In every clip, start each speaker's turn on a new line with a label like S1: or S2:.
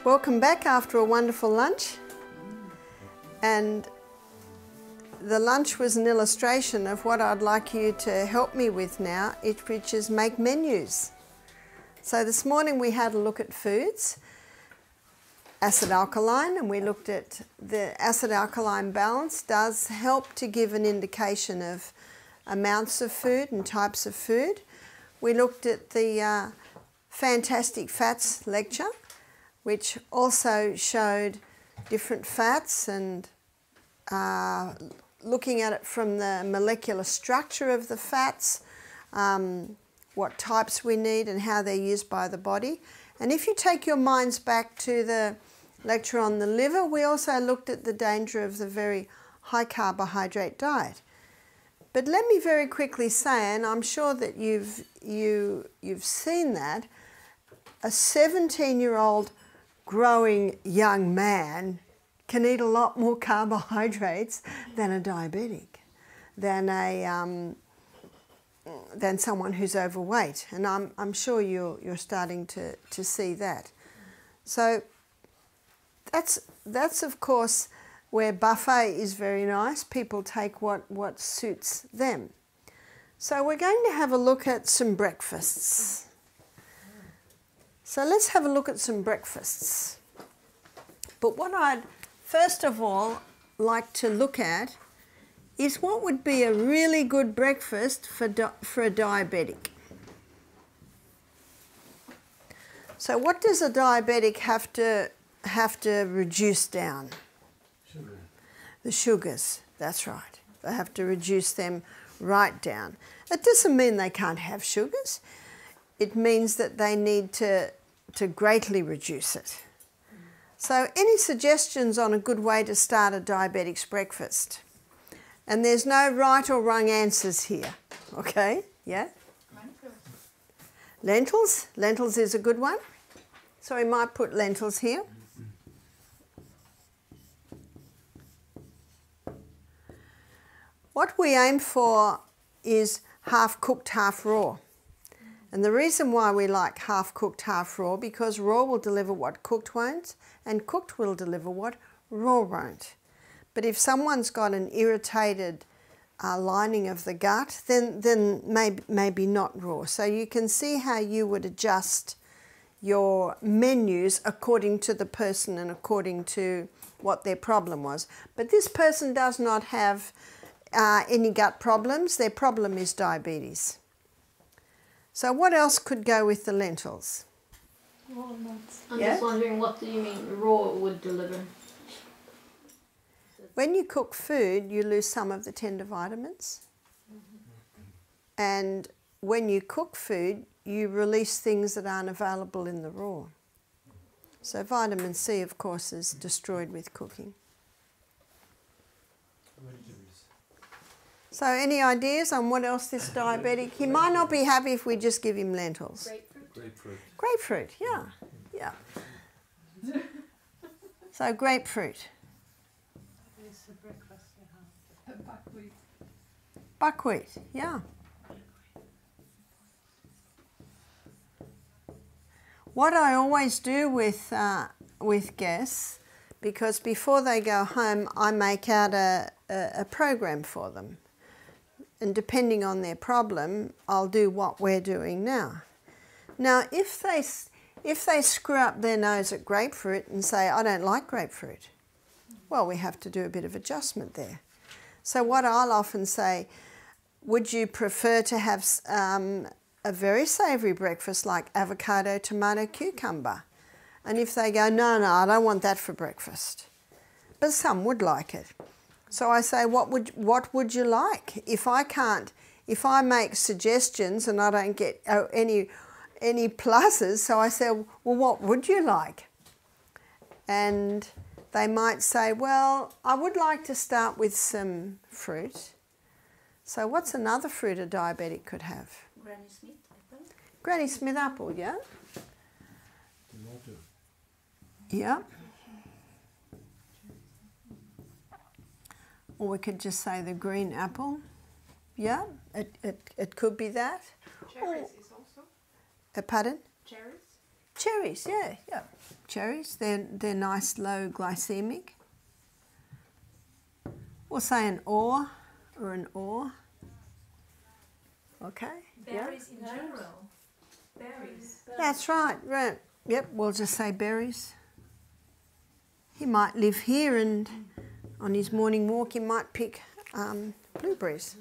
S1: Welcome back after a wonderful lunch. And the lunch was an illustration of what I'd like you to help me with now, which is make menus. So this morning we had a look at foods, acid-alkaline, and we looked at the acid-alkaline balance does help to give an indication of amounts of food and types of food. We looked at the fantastic fats lecture, which also showed different fats and looking at it from the molecular structure of the fats, what types we need and how they're used by the body. And if you take your minds back to the lecture on the liver, we also looked at the danger of the very high carbohydrate diet. But let me very quickly say, and I'm sure that you've seen that, a 17-year-old growing young man can eat a lot more carbohydrates than a diabetic, than someone who's overweight, and I'm sure you're starting to see that. So that's of course where buffet is very nice. People take what suits them. So we're going to have a look at some breakfasts. So let's have a look at some breakfasts. But what I'd first of all like to look at is what would be a really good breakfast for a diabetic. So what does a diabetic have to reduce down?
S2: Sugar.
S1: The sugars, that's right. They have to reduce them right down. It doesn't mean they can't have sugars. It means that they need to greatly reduce it. So any suggestions on a good way to start a diabetic's breakfast? And there's no right or wrong answers here, okay? Yeah? Lentils. Lentils is a good one. So we might put lentils here. What we aim for is half cooked, half raw. And the reason why we like half cooked, half raw, because raw will deliver what cooked won't, and cooked will deliver what raw won't. But if someone's got an irritated lining of the gut, then maybe not raw. So you can see how you would adjust your menus according to the person and according to what their problem was. But this person does not have any gut problems. Their problem is diabetes. So what else could go with the lentils?
S3: Walnuts. I'm just wondering, what do you mean raw would deliver?
S1: When you cook food, you lose some of the tender vitamins. And when you cook food, you release things that aren't available in the raw. So vitamin C, of course, is destroyed with cooking. So any ideas on what else this diabetic? He might not be happy if we just give him lentils.
S3: Grapefruit.
S2: Grapefruit.
S1: Grapefruit, yeah. So grapefruit.
S4: It's a breakfast, buckwheat.
S1: Buckwheat, yeah. What I always do with guests, because before they go home, I make out a program for them. And depending on their problem, I'll do what we're doing now. Now, if they screw up their nose at grapefruit and say, I don't like grapefruit, well, we have to do a bit of adjustment there. So what I'll often say, would you prefer to have a very savoury breakfast like avocado, tomato, cucumber? And if they go, no, I don't want that for breakfast. But some would like it. So I say, what would you like? If I make suggestions and I don't get any pluses, so I say, well, what would you like? And they might say, well, I would like to start with some fruit. So what's another fruit a diabetic could have?
S3: Granny Smith apple.
S1: Granny Smith apple, yeah?
S2: Tomato.
S1: Yeah. Or we could just say the green apple. Yeah, it could be that.
S4: Cherries is also.
S1: Pardon?
S4: Cherries.
S1: cherries, yeah, yeah. Cherries, they're nice, low glycemic. Or say an or an or. Okay.
S5: Berries in general. Berries.
S1: That's right, right. Yep, we'll just say berries. He might live here and on his morning walk he might pick blueberries.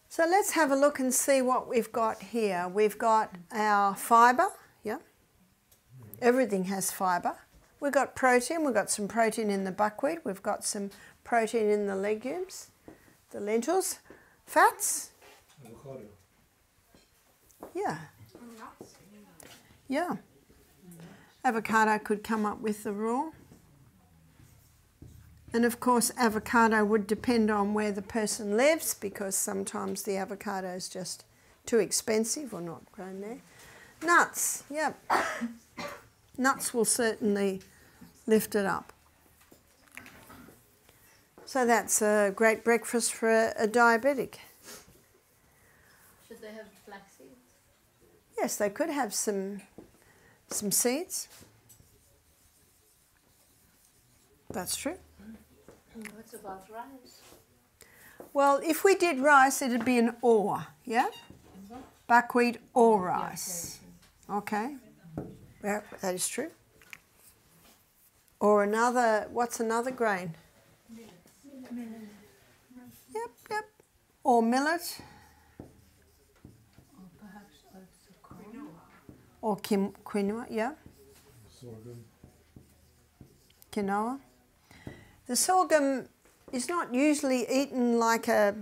S1: So let's have a look and see what we've got here. We've got our fibre, yeah. Everything has fibre. We've got protein, we've got some protein in the buckwheat, we've got some protein in the legumes, the lentils. Fats?
S2: Avocado.
S1: Yeah. Yeah. Avocado could come up with the raw. And of course avocado would depend on where the person lives, because sometimes the avocado is just too expensive or not grown there. Nuts, yep. Nuts will certainly lift it up. So that's a great breakfast for a diabetic.
S3: Should they have flax seeds?
S1: Yes, they could have some seeds. That's true.
S5: What about rice?
S1: Well, if we did rice, it'd be an or, yeah? Buckwheat or rice. Okay. Yeah, that is true. Or another, what's another grain? Yep, yep. Or millet.
S4: Or perhaps also corn.
S1: Or quinoa, yeah.
S2: Sorghum.
S1: Quinoa. The sorghum is not usually eaten like a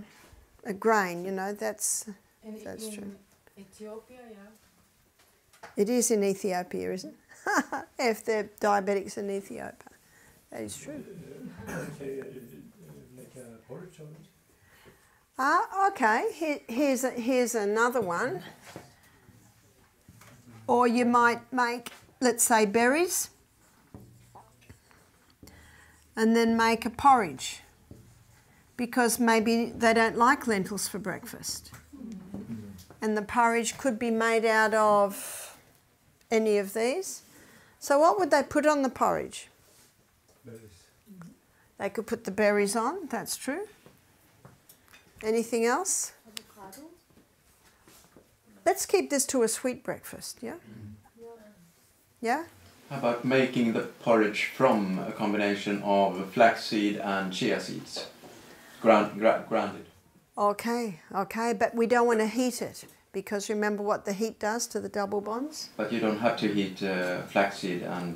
S1: grain, you know, that's
S4: In
S1: true.
S4: Ethiopia, yeah.
S1: It is in Ethiopia, isn't it? If they're diabetics in Ethiopia. That is true.
S2: Make a porridge of it.
S1: Okay, here's another one. Or you might make, let's say, berries, and then make a porridge, because maybe they don't like lentils for breakfast. And the porridge could be made out of any of these. So what would they put on the porridge?
S2: Berries.
S1: They could put the berries on, that's true. Anything else?
S5: Avocado?
S1: Let's keep this to a sweet breakfast, yeah? Yeah?
S6: How about making the porridge from a combination of flaxseed and chia seeds? Grounded.
S1: Okay, okay, but we don't want to heat it, because remember what the heat does to the double bonds?
S6: But you don't have to heat flaxseed and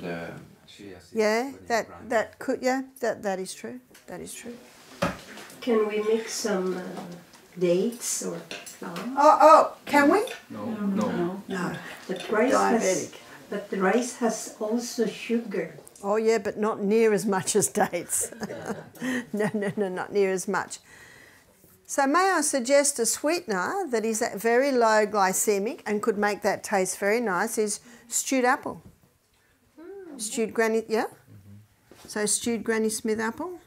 S6: chia seeds.
S1: Yeah,
S6: when you grind it.
S1: that could, yeah, that is true, that is true.
S7: Can we mix some dates or plum?
S1: Oh, can we?
S7: No.
S1: No.
S7: The rice has,
S1: Diabetic.
S7: but the rice has also sugar.
S1: Oh yeah, but not near as much as dates. No, not near as much. So may I suggest a sweetener that is at very low glycemic and could make that taste very nice is stewed apple. Stewed Granny, yeah? So stewed Granny Smith apple.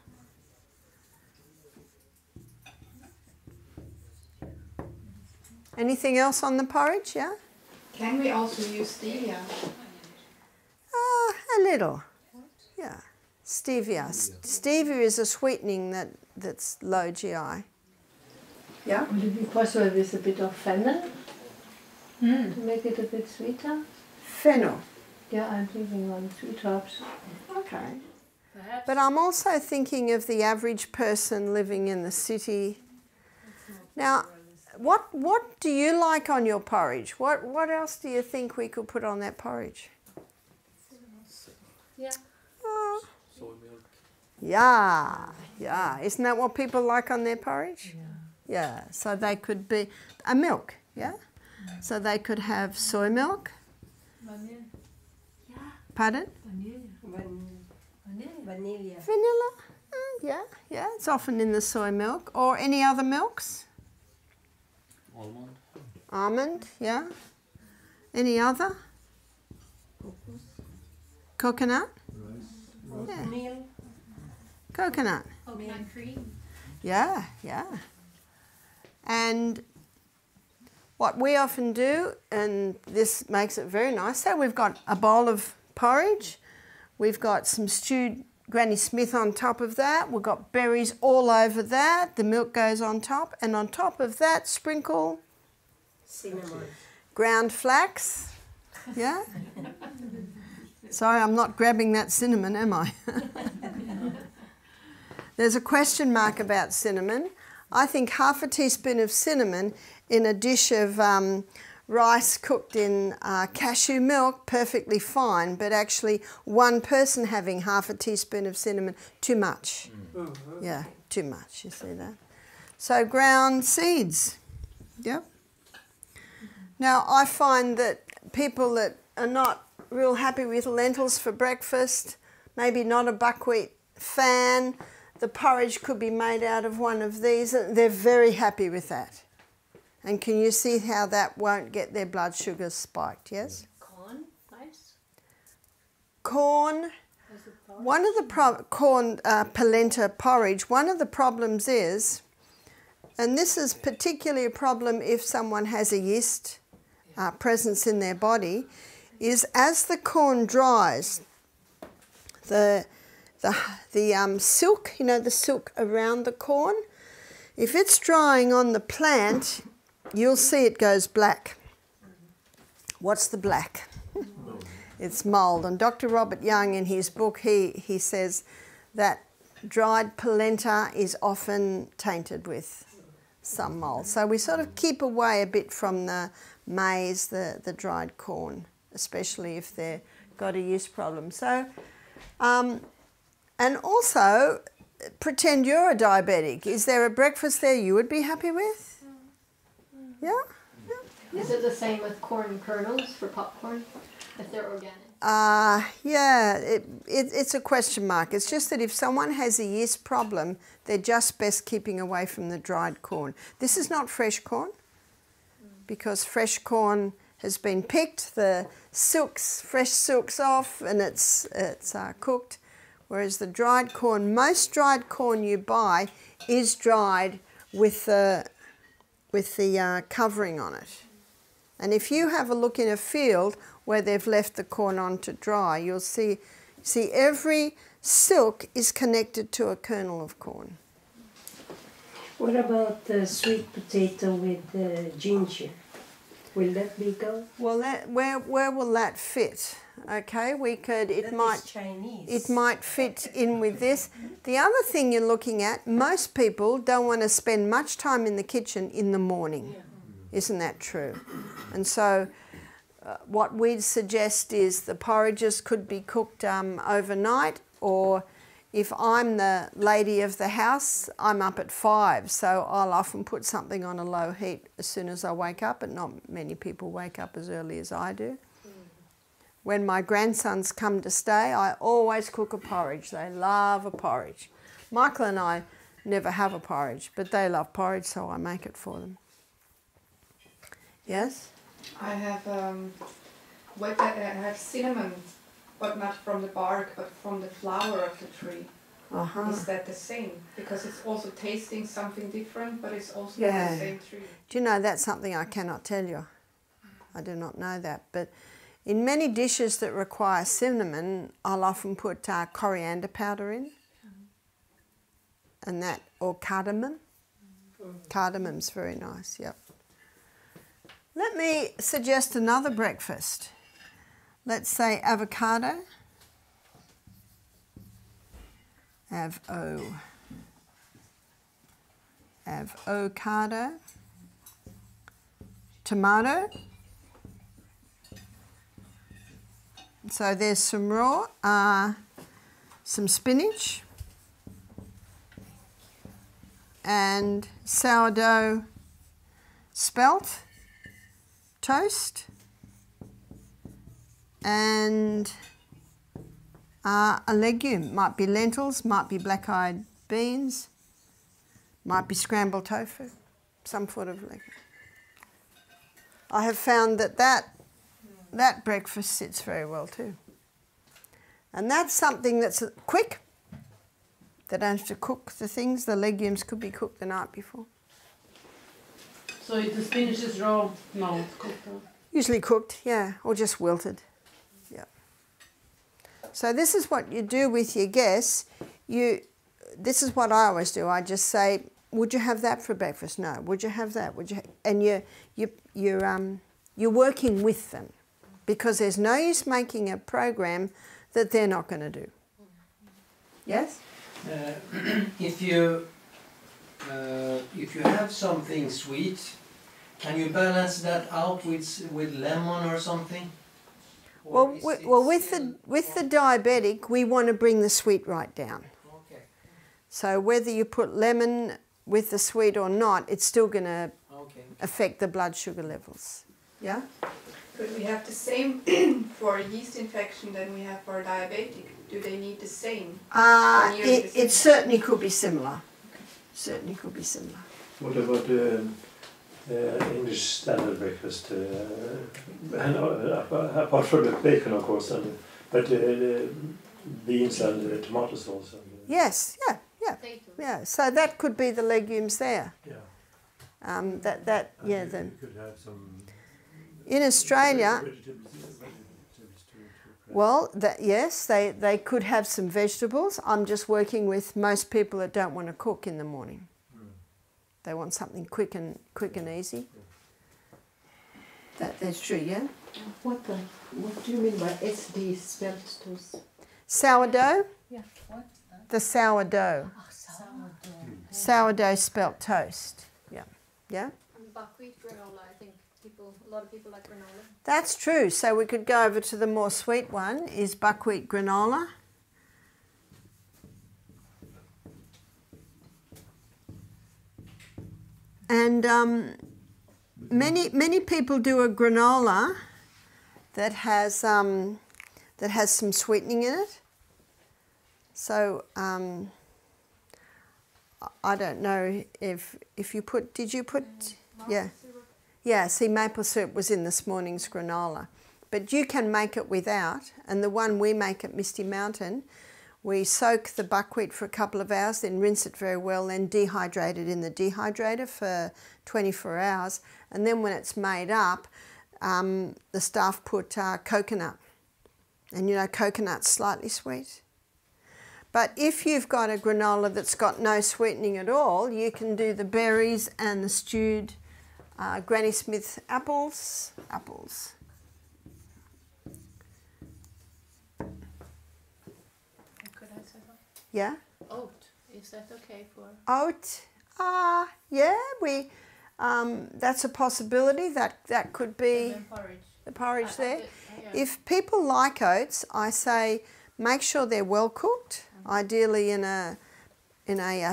S1: Anything else on the porridge, yeah?
S8: Can we also use stevia?
S1: A little, yeah. Stevia. Stevia is a sweetening that's low GI. Yeah?
S5: Would it be possible with a bit of fennel to make it a bit sweeter?
S1: Fennel.
S5: Yeah, I'm thinking on sweet herbs.
S1: Okay.
S4: Perhaps.
S1: But I'm also thinking of the average person living in the city. Now, what do you like on your porridge? What else do you think we could put on that porridge?
S5: Yeah.
S6: Soy milk.
S1: Yeah. Isn't that what people like on their porridge? Yeah. So they could be a milk, yeah? So they could have soy milk.
S4: Vanilla.
S1: Pardon?
S7: Vanilla.
S1: Vanilla? Yeah. It's often in the soy milk. Or any other milks?
S6: Almond.
S1: Almond, yeah. Any other? Coconut?
S2: Rice.
S1: Yeah.
S7: Meal.
S1: Coconut.
S8: Coconut cream.
S1: Yeah. And what we often do, and this makes it very nice, so we've got a bowl of porridge, we've got some stewed Granny Smith on top of that, we've got berries all over that, the milk goes on top, and on top of that sprinkle
S7: Cinnamon.
S1: ground flax. Yeah? Sorry, I'm not grabbing that cinnamon, am I? There's a question mark about cinnamon. I think half a teaspoon of cinnamon in a dish of rice cooked in cashew milk, perfectly fine, but actually one person having half a teaspoon of cinnamon, too much.
S7: Mm-hmm.
S1: Yeah, too much, you see that? So ground seeds, yep. Now I find that people that are not real happy with lentils for breakfast, maybe not a buckwheat fan, the porridge could be made out of one of these, and they're very happy with that. And can you see how that won't get their blood sugars spiked, yes?
S5: Corn, nice.
S1: Corn, one of the corn polenta porridge, one of the problems is, and this is particularly a problem if someone has a yeast presence in their body, is as the corn dries, the silk, you know, the silk around the corn, if it's drying on the plant, you'll see it goes black. What's the black? It's mould. And Dr. Robert Young, in his book, he says that dried polenta is often tainted with some mould. So we sort of keep away a bit from the maize, the dried corn, especially if they've got a yeast problem. So, and also, pretend you're a diabetic. Is there a breakfast there you would be happy with? Yeah?
S3: Is it the same with corn kernels for popcorn, if they're organic?
S1: Yeah, it's a question mark. It's just that if someone has a yeast problem, they're just best keeping away from the dried corn. This is not fresh corn, because fresh corn has been picked, the fresh silk's off, and it's cooked. Whereas the dried corn, most dried corn you buy is dried with the covering on it. And if you have a look in a field where they've left the corn on to dry, you'll see every silk is connected to a kernel of corn.
S7: What about the sweet potato with ginger? Will that be good?
S1: Well, where will that fit? Okay, we could. It might fit in with this. The other thing you're looking at, most people don't want to spend much time in the kitchen in the morning. Isn't that true? And so what we'd suggest is the porridges could be cooked overnight, or if I'm the lady of the house, I'm up at 5, so I'll often put something on a low heat as soon as I wake up, and not many people wake up as early as I do. When my grandsons come to stay, I always cook a porridge. They love a porridge. Michael and I never have a porridge, but they love porridge, so I make it for them. Yes?
S8: I have cinnamon, but not from the bark, but from the flower of the tree. Is that the same? Because it's also tasting something different, but it's also not the same tree.
S1: Do you know, that's something I cannot tell you. I do not know that. But in many dishes that require cinnamon, I'll often put coriander powder in, and that, or cardamom. Cardamom's very nice, yep. Let me suggest another breakfast. Let's say avocado. Avocado. Tomato. So there's some raw, some spinach, and sourdough spelt, toast, and a legume. Might be lentils, might be black-eyed beans, might be scrambled tofu, some sort of legume. I have found that breakfast sits very well too. And that's something that's quick. They don't have to cook the things. The legumes could be cooked the night before.
S4: So if the spinach is raw, no, it's cooked.
S1: Usually cooked, yeah, or just wilted. Yeah. So this is what you do with your guests. This is what I always do. I just say, "Would you have that for breakfast?" "No." "Would you have that?" "Would you?" And you're working with them, because there's no use making a program that they're not going to do. Yes.
S9: If you have something sweet, can you balance that out with lemon or something? Or
S1: with the diabetic, we want to bring the sweet right down.
S9: Okay.
S1: So whether you put lemon with the sweet or not, it's still going to affect the blood sugar levels. Yeah.
S8: Could we have the same for a yeast infection than we have for a diabetic? Do they need the same?
S1: It certainly could be similar. Certainly could be similar.
S2: What about English standard breakfast? Apart from the bacon, of course, but beans and tomatoes also.
S1: Yes, yeah.
S3: Potato.
S1: Yeah, so that could be the legumes there.
S2: Yeah.
S1: You
S2: could have some.
S1: In Australia,
S2: Vegetables too.
S1: well, yes, they could have some vegetables. I'm just working with most people that don't want to cook in the morning. They want something quick and easy. That's true, yeah.
S5: What do you mean by SD spelt toast?
S1: Sourdough.
S4: Yeah, what?
S1: The sourdough.
S4: Oh, sourdough.
S1: Sourdough spelt toast. Yeah. Yeah.
S3: Buckwheat granola, I think a lot of people like granola.
S1: That's true. So we could go over to the more sweet one, is buckwheat granola. And many people do a granola that has some sweetening in it. So I don't know if you put. Did you put? Yeah. Yeah, see, maple syrup was in this morning's granola. But you can make it without, and the one we make at Misty Mountain, we soak the buckwheat for a couple of hours, then rinse it very well, then dehydrate it in the dehydrator for 24 hours, and then when it's made up, the staff put coconut. And you know, coconut's slightly sweet. But if you've got a granola that's got no sweetening at all, you can do the berries and the stewed Granny Smith apples.
S3: Could I say that?
S1: Yeah.
S3: Oat. Is that okay for?
S1: Oat. Yeah. That's a possibility. That could be
S3: Porridge.
S1: the porridge there.
S3: Yeah.
S1: If people like oats, I say make sure they're well cooked. Ideally in a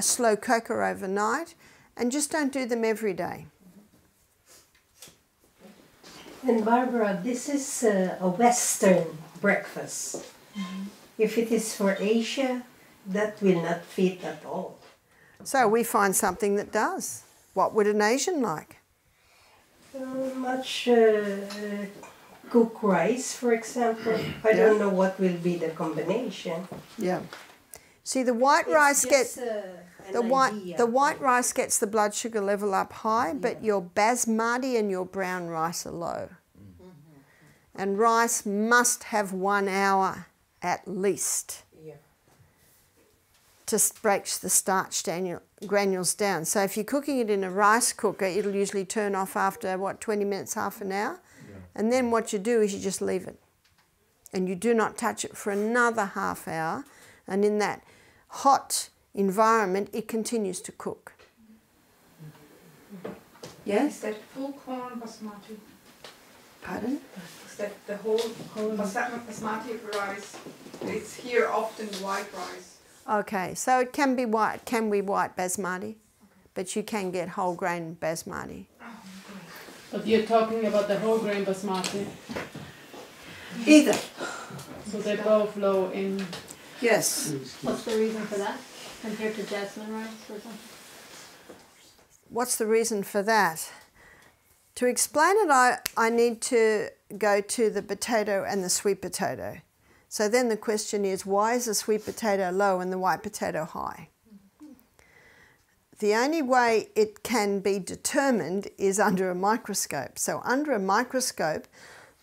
S1: slow cooker overnight, and just don't do them every day.
S7: And Barbara, this is a Western breakfast. If it is for Asia, that will not fit at all.
S1: So we find something that does. What would an Asian like?
S7: Much cooked rice, for example. I don't know what will be the combination.
S1: Yeah. See, the white rice gets the white rice gets the blood sugar level up high, but your basmati and your brown rice are low. And rice must have 1 hour at least to break the starch granules down. So if you're cooking it in a rice cooker, it'll usually turn off after, 20 minutes, half an hour? Yeah. And then what you do is you just leave it. And you do not touch it for another half hour. And in that hot environment, it continues to cook. Yes?
S8: Is that full corn basmati?
S1: Pardon?
S8: Is that the whole basmati rice? It's here often white rice.
S1: Okay, so it can be white basmati, but you can get whole grain basmati.
S4: But you're talking about the whole grain basmati.
S1: Either.
S4: So they're both low in.
S1: Yes.
S3: What's the reason for that compared to jasmine rice, for example?
S1: What's the reason for that? To explain it, I need to go to the potato and the sweet potato. So then the question is, why is the sweet potato low and the white potato high? the only way it can be determined is under a microscope. So under a microscope,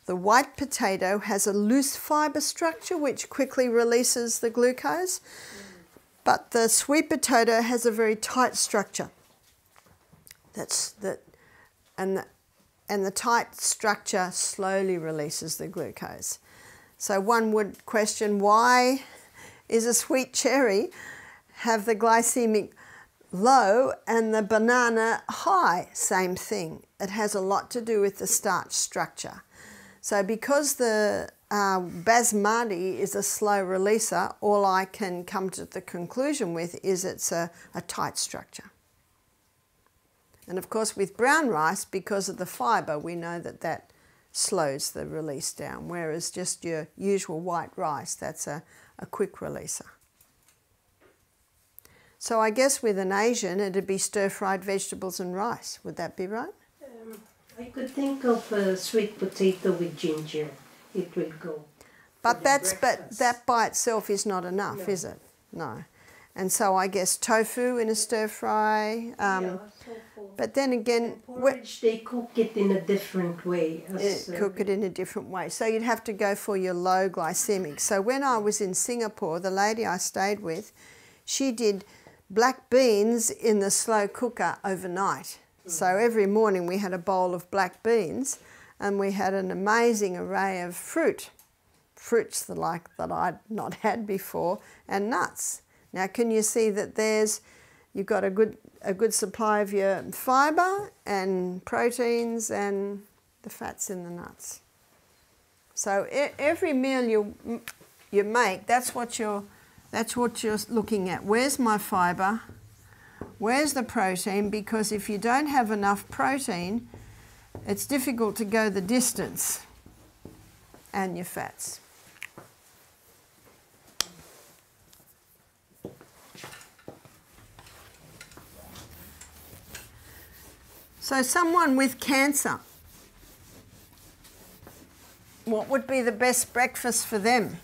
S1: the white potato has a loose fibre structure which quickly releases the glucose, but the sweet potato has a very tight structure. And the tight structure slowly releases the glucose. So one would question, why is a sweet cherry have the glycemic low and the banana high? Same thing. It has a lot to do with the starch structure. So because the basmati is a slow releaser, all I can come to the conclusion with is it's a tight structure. And of course with brown rice, because of the fibre, we know that that slows the release down, whereas just your usual white rice, that's a quick releaser. So I guess with an Asian, it'd be stir-fried vegetables and rice. Would that be right?
S7: I could think of a sweet potato with ginger. It will go.
S1: But that by itself is not enough, no. Is it? No. And so I guess tofu in a stir-fry. But then again,
S7: porridge, they cook it in a different way.
S1: Cook it in a different way. So you'd have to go for your low glycemic. So when I was in Singapore, the lady I stayed with, she did black beans in the slow cooker overnight. So every morning we had a bowl of black beans, and we had an amazing array of fruits that I'd not had before, and nuts. Now can you see that you've got a good supply of your fibre and proteins and the fats in the nuts. So every meal you make, that's what you're looking at. Where's my fibre? Where's the protein? Because if you don't have enough protein, it's difficult to go the distance. And your fats. So someone with cancer, what would be the best breakfast for them?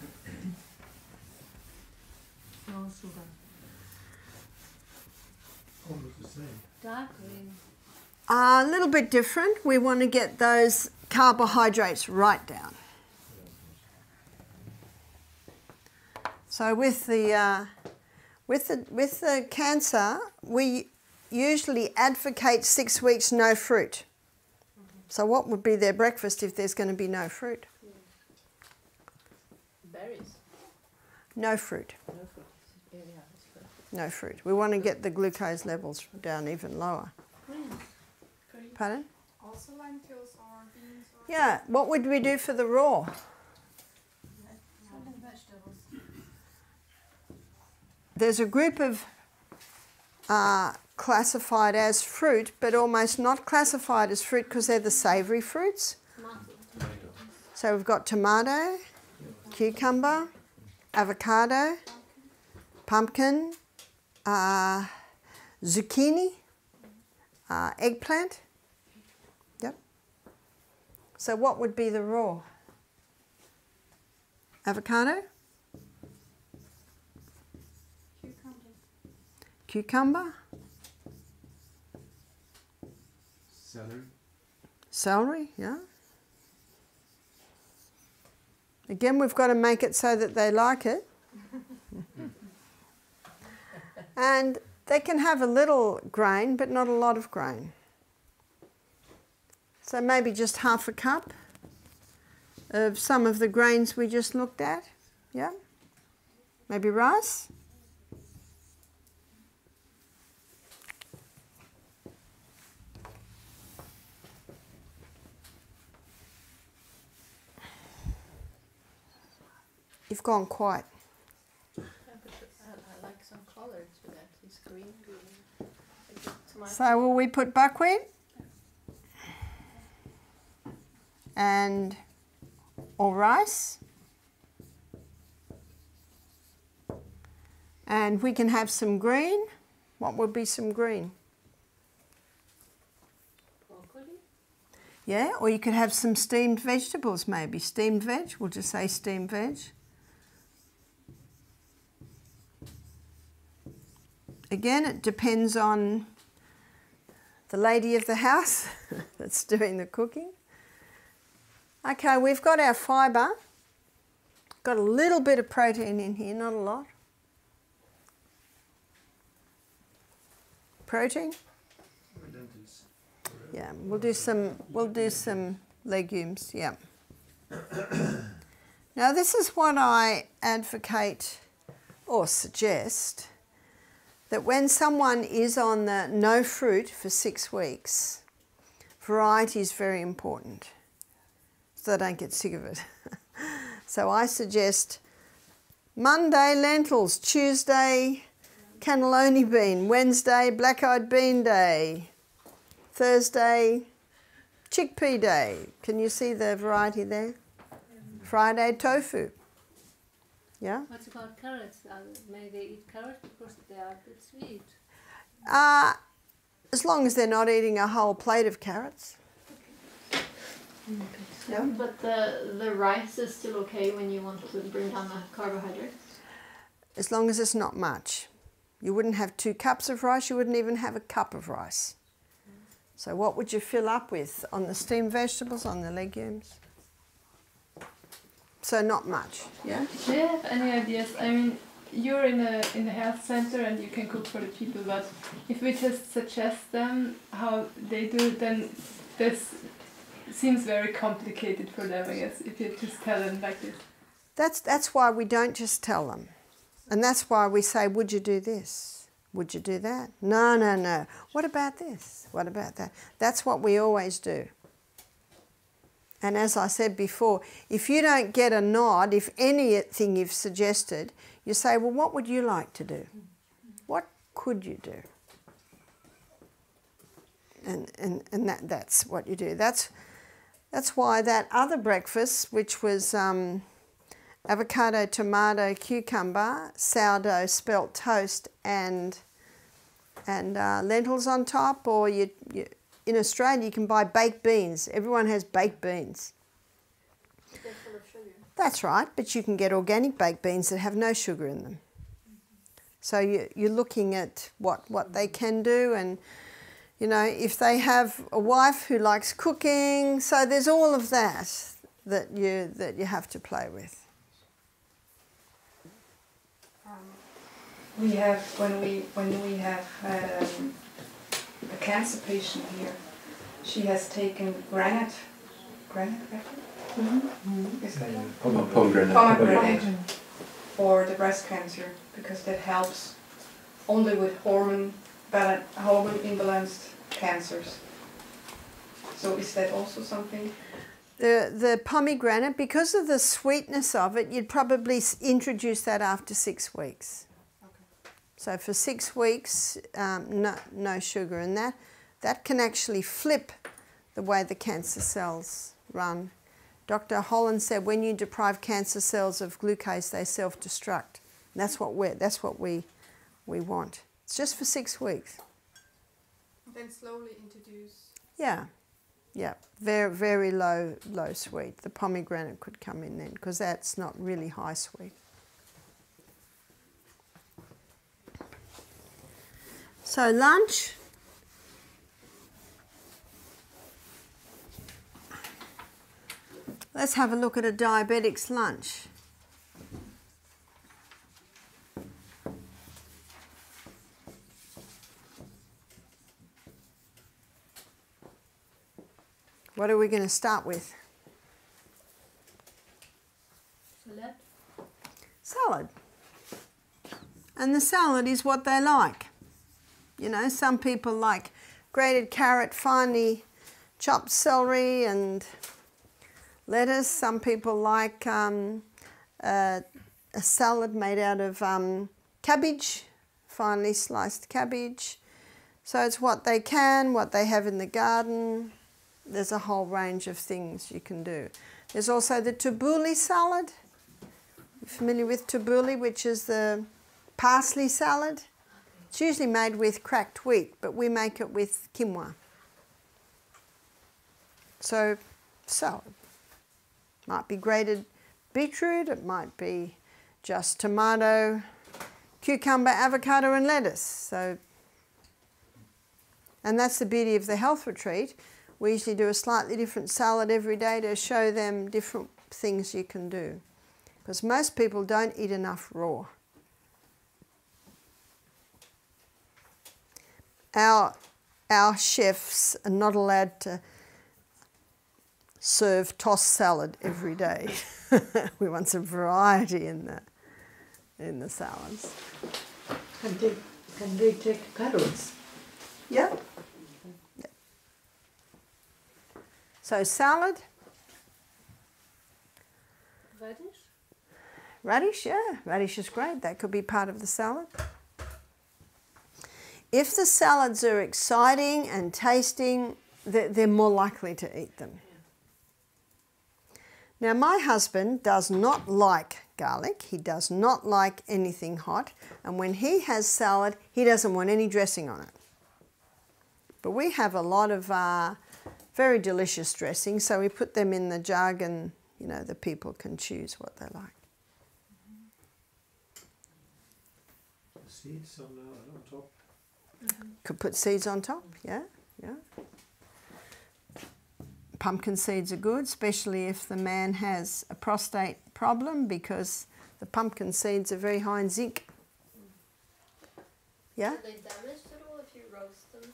S5: No sugar.
S2: Almost the same.
S5: Dark green.
S1: A little bit different. We want to get those carbohydrates right down. So with the cancer, we usually advocate 6 weeks no fruit. So what would be their breakfast if there's going to be no fruit?
S5: Berries.
S1: No fruit.
S5: No fruit.
S1: No fruit. We want to get the glucose levels down even lower. Pardon?
S8: Also lentils or beans? Or
S1: Yeah. What would we do for the raw?
S8: vegetables.
S1: There's a group of classified as fruit, but almost not classified as fruit because they're the savoury fruits. So we've got tomato, cucumber, avocado, pumpkin, zucchini, eggplant. Yep. So what would be the raw? Avocado? Cucumber?
S2: Celery.
S1: Celery, yeah. Again, we've got to make it so that they like it. And they can have a little grain, but not a lot of grain. So maybe just half a cup of some of the grains we just looked at. Yeah? Maybe rice. You've gone quiet.
S5: I like some color to that. It's green.
S1: So will we put buckwheat? Or rice? And we can have some green. What would be some green?
S5: Broccoli?
S1: Yeah, or you could have some steamed vegetables maybe. Steamed veg, we'll just say steamed veg. again, it depends on the lady of the house that's doing the cooking. Okay, we've got our fibre. Got a little bit of protein in here, not a lot. Protein? Yeah, we'll do some legumes, yeah. Now this is what I advocate or suggest, that when someone is on the no fruit for 6 weeks, variety is very important so they don't get sick of it. So I suggest Monday lentils, Tuesday cannelloni bean, Wednesday black-eyed bean day, Thursday chickpea day. Can you see the variety there? Friday tofu. Yeah?
S5: What about carrots? May they eat carrots because they are a bit sweet?
S1: As long as they're not eating a whole plate of carrots.
S3: Yeah. But the rice is still okay when you want to bring down the carbohydrates?
S1: As long as it's not much. You wouldn't have 2 cups of rice, you wouldn't even have a cup of rice. So what would you fill up with on the steamed vegetables, on the legumes? So not much, yeah?
S4: Do you have any ideas? I mean, you're in the health center and you can cook for the people, but if we just suggest them how they do it, then this seems very complicated for them, I guess, if you just tell them like this.
S1: That's why we don't just tell them. And that's why we say, would you do this? Would you do that? No, no, no. What about this? What about that? That's what we always do. And as I said before, if you don't get a nod, if anything you've suggested, you say, well, what would you like to do? What could you do? And that's what you do. That's why that other breakfast, which was avocado, tomato, cucumber, sourdough, spelt toast, and lentils on top, or in Australia you can buy baked beans. Everyone has baked beans.
S3: They're full of sugar.
S1: That's right, but you can get organic baked beans that have no sugar in them. So you're looking at what they can do, and you know, if they have a wife who likes cooking, so there's all of that you have to play with.
S8: We have when we have had a cancer patient here. She has taken granite is that one? Pomegranate for the breast cancer, because that helps only with hormone imbalanced cancers. So is that also something?
S1: The pomegranate, because of the sweetness of it, you'd probably introduce that after 6 weeks.
S8: Okay.
S1: So for 6 weeks, no sugar, and that can actually flip the way the cancer cells run. Dr. Holland said when you deprive cancer cells of glucose, they self-destruct. That's what we want. It's just for 6 weeks.
S8: Then slowly introduce.
S1: Yeah. Very, very low sweet. The pomegranate could come in then, because that's not really high sweet. So lunch. Let's have a look at a diabetic's lunch. What are we going to start with?
S5: Salad.
S1: Salad. And the salad is what they like. You know, some people like grated carrot, finely chopped celery and lettuce. Some people like a salad made out of cabbage, finely sliced cabbage. So it's what they can, what they have in the garden. There's a whole range of things you can do. There's also the tabbouleh salad. You're familiar with tabbouleh, which is the parsley salad? It's usually made with cracked wheat, but we make it with quinoa. So, salad. Might be grated beetroot, it might be just tomato, cucumber, avocado and lettuce. So, and that's the beauty of the health retreat. We usually do a slightly different salad every day to show them different things you can do. Because most people don't eat enough raw. Our chefs are not allowed to serve tossed salad every day. We want some variety in the salads.
S7: Can they take carrots?
S1: Yeah. So salad.
S5: Radish?
S1: Radish, yeah. Radish is great. That could be part of the salad. If the salads are exciting and tasting, they're more likely to eat them. Now, my husband does not like garlic. He does not like anything hot. And when he has salad, he doesn't want any dressing on it. But we have a lot of very delicious dressings, so we put them in the jug and, you know, the people can choose what they like.
S2: Seeds on top.
S1: Could put seeds on top, yeah. Pumpkin seeds are good, especially if the man has a prostate problem, because the pumpkin seeds are very high in zinc. Yeah?
S3: Are they damaged at all if you roast them?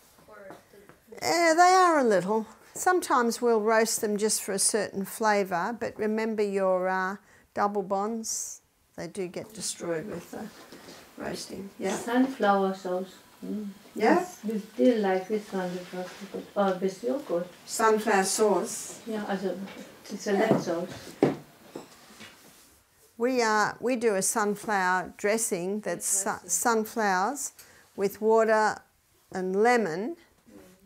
S1: Yeah, they are a little. Sometimes we'll roast them just for a certain flavour, but remember your double bonds, they do get destroyed with the roasting. Yeah.
S5: Sunflower sauce.
S1: Yeah?
S5: We still like this one with roasted, or with yogurt.
S1: Sunflower sauce.
S5: Yeah, also it's a lemon sauce.
S1: We do a sunflower dressing that's sunflowers with water and lemon,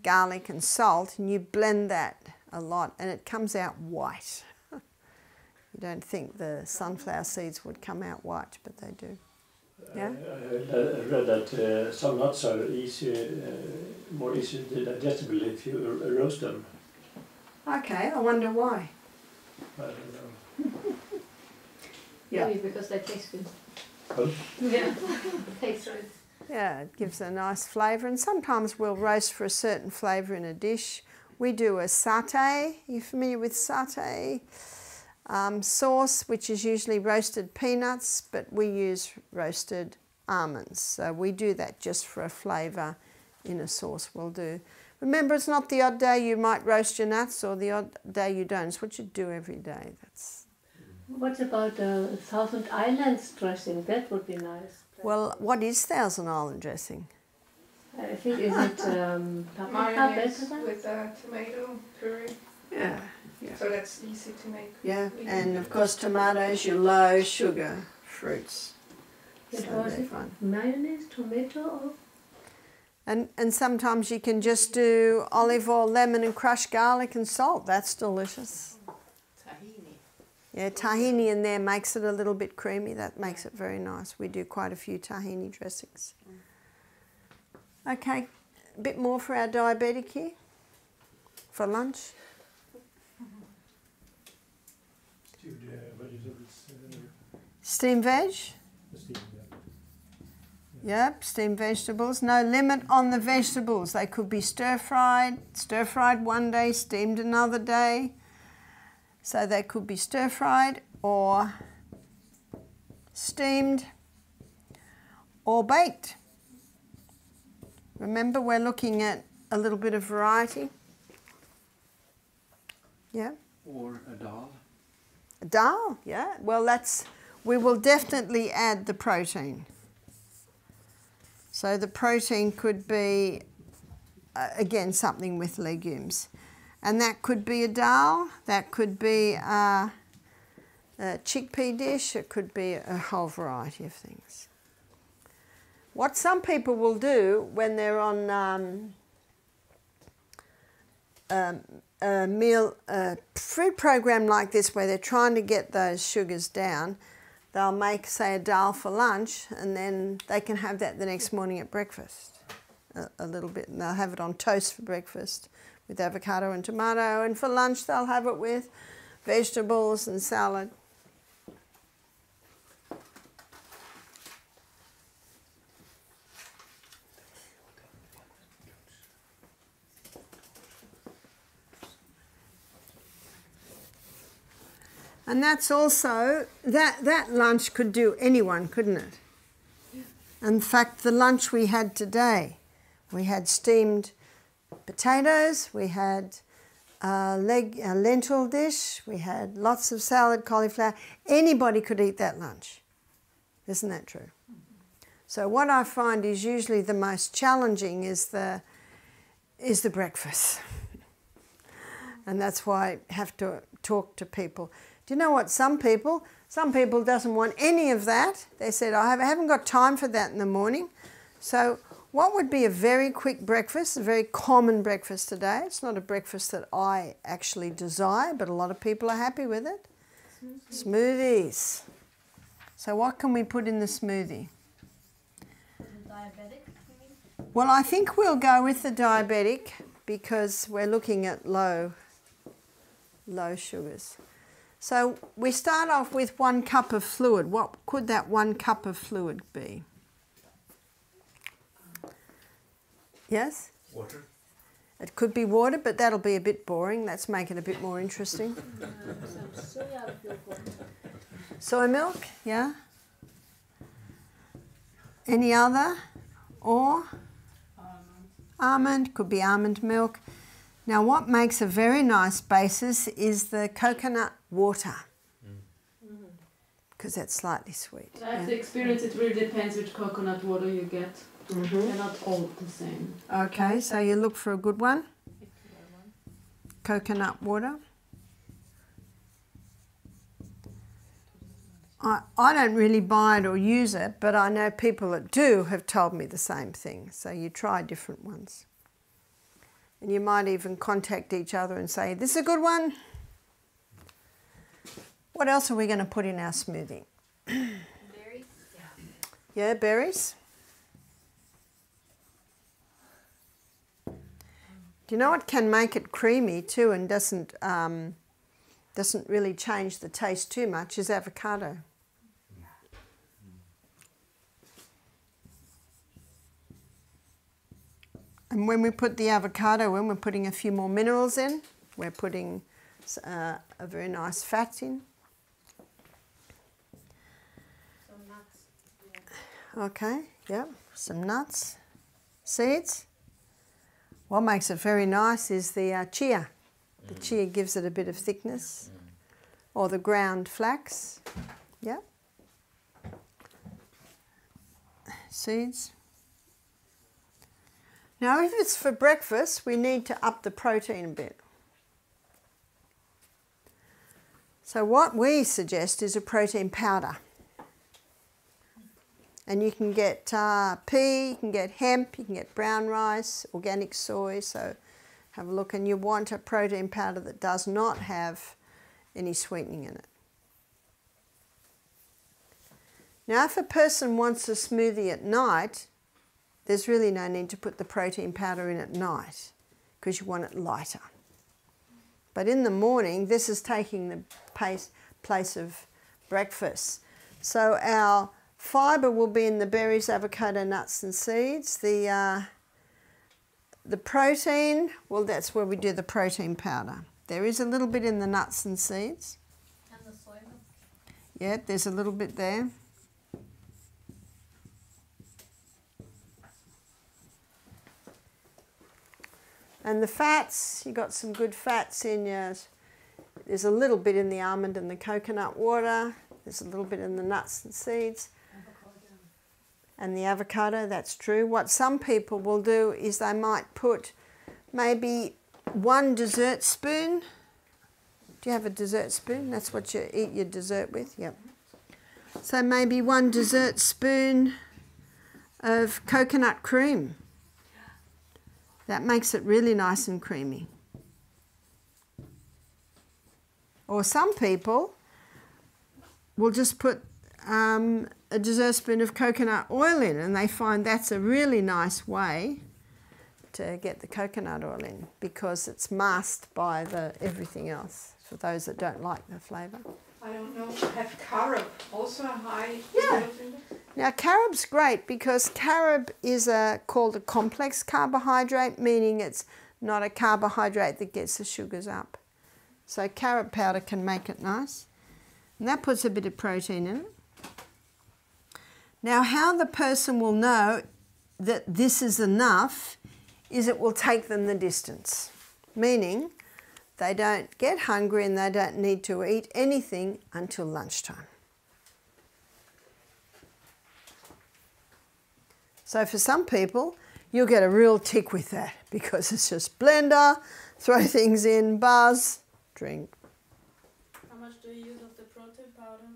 S1: garlic and salt, and you blend that a lot and it comes out white. You don't think the sunflower seeds would come out white, but they do. Yeah?
S2: I read that some nuts are more easily digestible if you roast them.
S1: Okay, I wonder why.
S2: I don't know.
S1: Yeah.
S3: Maybe because they taste good.
S2: Oh.
S3: Yeah, tastes right.
S1: Yeah, it gives a nice flavour, and sometimes we'll roast for a certain flavour in a dish. We do a satay. Are you familiar with satay? Sauce, which is usually roasted peanuts, but we use roasted almonds. So we do that just for a flavour in a sauce we'll do. Remember, it's not the odd day you might roast your nuts or the odd day you don't. It's what you do every day.
S5: What about the Thousand Islands dressing? That would be nice.
S1: Well, what is Thousand Island dressing?
S5: I think, is it paprika
S8: Mayonnaise
S5: better?
S8: with tomato puree.
S1: Yeah.
S8: So that's easy to make.
S1: Yeah, and of course tomatoes, your low sugar fruits.
S5: It
S1: So
S5: was
S1: they're fun.
S5: mayonnaise, tomato, or
S1: And sometimes you can just do olive oil, lemon and crushed garlic and salt. That's delicious.
S7: Tahini.
S1: Yeah, tahini in there makes it a little bit creamy. That makes it very nice. We do quite a few tahini dressings. Okay, a bit more for our diabetic here for lunch.
S2: Stewed vegetables.
S1: Steamed veg. Yep, steamed vegetables. No limit on the vegetables. They could be stir-fried one day, steamed another day. So they could be stir-fried or steamed or baked. Remember, we're looking at a little bit of variety. Yeah.
S6: Or a dal.
S1: Dal, yeah. Well, we will definitely add the protein. So the protein could be, again, something with legumes. And that could be a dal, that could be a chickpea dish, it could be a whole variety of things. What some people will do when they're on a food program like this where they're trying to get those sugars down, they'll make, say, a dal for lunch and then they can have that the next morning at breakfast, a little bit. And they'll have it on toast for breakfast with avocado and tomato, and for lunch they'll have it with vegetables and salad. And that's also, that lunch could do anyone, couldn't it? In fact, the lunch we had today, we had steamed potatoes, we had a lentil dish, we had lots of salad, cauliflower. Anybody could eat that lunch. Isn't that true? So what I find is usually the most challenging is the breakfast. And that's why I have to talk to people. Do you know what? Some people doesn't want any of that. They said, I haven't got time for that in the morning. So what would be a very quick breakfast, a very common breakfast today? It's not a breakfast that I actually desire, but a lot of people are happy with it. Smoothies. So what can we put in the smoothie?
S3: Diabetic, you mean?
S1: Well, I think we'll go with the diabetic because we're looking at low sugars. So we start off with 1 cup of fluid. What could that 1 cup of fluid be? Yes?
S9: Water.
S1: It could be water, but that'll be a bit boring. Let's make it a bit more interesting. Soy milk, yeah? Any other? Or? Almond, could be almond milk. Now what makes a very nice basis is the coconut water. Because that's slightly sweet.
S10: I have the experience, it really depends which coconut water you get. They're not all the same.
S1: Okay, so you look for a good one. Coconut water. I don't really buy it or use it, but I know people that do have told me the same thing. So you try different ones. And you might even contact each other and say, this is a good one. What else are we going to put in our smoothie?
S3: Berries?
S1: Yeah, berries. Do you know what can make it creamy too and doesn't really change the taste too much is avocado. And when we put the avocado in, we're putting a few more minerals in. We're putting a very nice fat in.
S3: Some nuts.
S1: Yeah. Okay, yeah, some nuts, seeds. What makes it very nice is the chia. The chia gives it a bit of thickness. Or the ground flax, yeah. Seeds. Now if it's for breakfast, we need to up the protein a bit. So what we suggest is a protein powder. And you can get pea, you can get hemp, you can get brown rice, organic soy, so have a look. And you want a protein powder that does not have any sweetening in it. Now if a person wants a smoothie at night, there's really no need to put the protein powder in at night because you want it lighter. But in the morning, this is taking the place of breakfast. So our fibre will be in the berries, avocado, nuts and seeds. The protein, well, that's where we do the protein powder. There is a little bit in the nuts and seeds.
S3: And the soy milk?
S1: Yeah, there's a little bit there. And the fats, you got some good fats in yours. There's a little bit in the almond and the coconut water. There's a little bit in the nuts and seeds. And the avocado, that's true. What some people will do is they might put maybe 1 dessert spoon. Do you have a dessert spoon? That's what you eat your dessert with? Yep. So maybe 1 dessert spoon of coconut cream. That makes it really nice and creamy. Or some people will just put a dessert spoon of coconut oil in, and they find that's a really nice way to get the coconut oil in because it's masked by everything else, for those that don't like the flavour.
S8: I don't know, have carob also a high
S1: Yeah.
S8: index?
S1: Now carob's great because carob is called a complex carbohydrate, meaning it's not a carbohydrate that gets the sugars up. So carob powder can make it nice. And that puts a bit of protein in it. Now, how the person will know that this is enough is it will take them the distance, meaning they don't get hungry and they don't need to eat anything until lunchtime. So for some people, you'll get a real tick with that because it's just blender, throw things in, buzz, drink.
S10: How much do you use of the protein powder?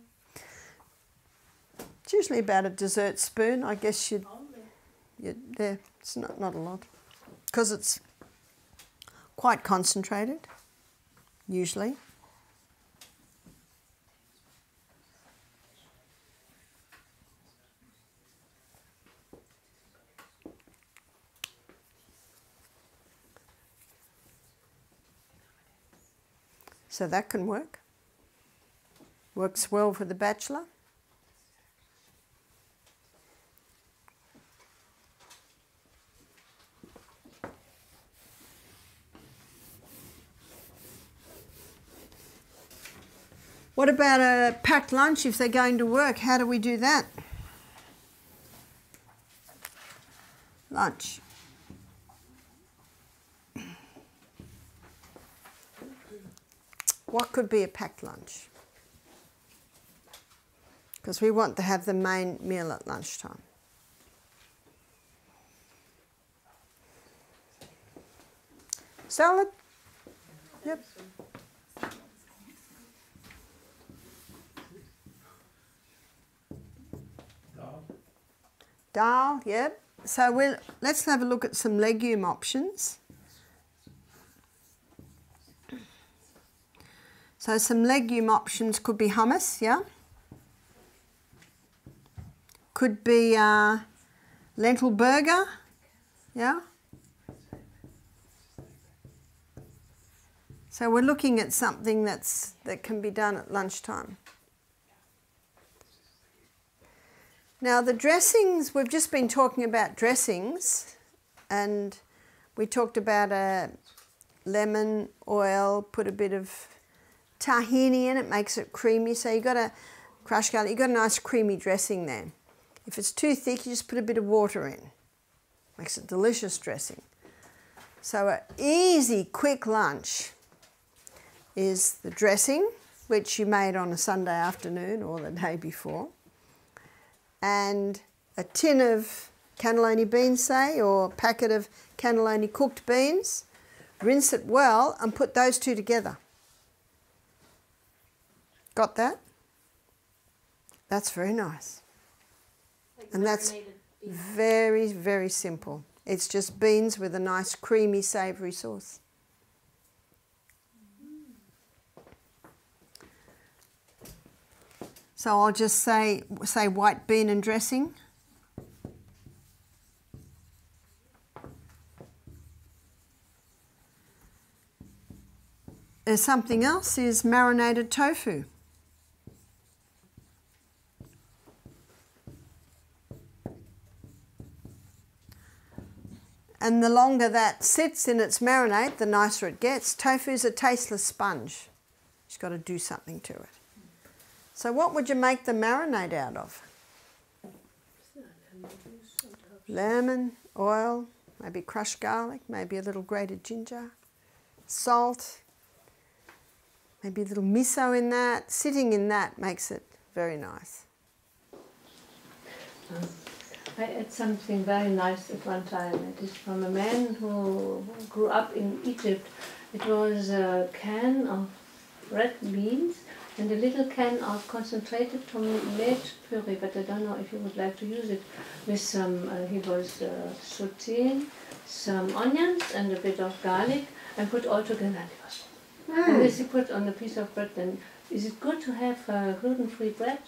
S1: It's usually about a dessert spoon. I guess you'd
S10: Only?
S1: there. It's not a lot because it's quite concentrated, usually. So that can work. Works well for the bachelor. What about a packed lunch if they're going to work? How do we do that? Lunch. What could be a packed lunch? Because we want to have the main meal at lunchtime. Salad? Yep. Dal, yep. So let's have a look at some legume options. So some legume options could be hummus, yeah? Could be lentil burger, yeah? So we're looking at something that can be done at lunchtime. Now the dressings, we've just been talking about dressings, and we talked about a lemon oil, put a bit of tahini in it, makes it creamy. So you've got a crushed garlic, you've got a nice creamy dressing there. If it's too thick, you just put a bit of water in. Makes it delicious dressing. So an easy, quick lunch is the dressing, which you made on a Sunday afternoon or the day before, and a tin of cannellini beans, say, or a packet of cannellini cooked beans. Rinse it well and put those two together. Got that? That's very nice.
S3: Like
S1: and that's very, very simple. It's just beans with a nice creamy savoury sauce. So I'll just say white bean and dressing. There's something else, is marinated tofu. And the longer that sits in its marinade, the nicer it gets. Tofu's a tasteless sponge. You've got to do something to it. So what would you make the marinade out of? Lemon, oil, maybe crushed garlic, maybe a little grated ginger, salt, maybe a little miso in that. Sitting in that makes it very nice.
S5: I had something very nice at one time. It is from a man who grew up in Egypt. It was a can of red beans and a little can of concentrated tomato puree, but I don't know if you would like to use it, with some, he was sauteing some onions and a bit of garlic and put all together. And this he put on a piece of bread. And is it good to have gluten-free bread?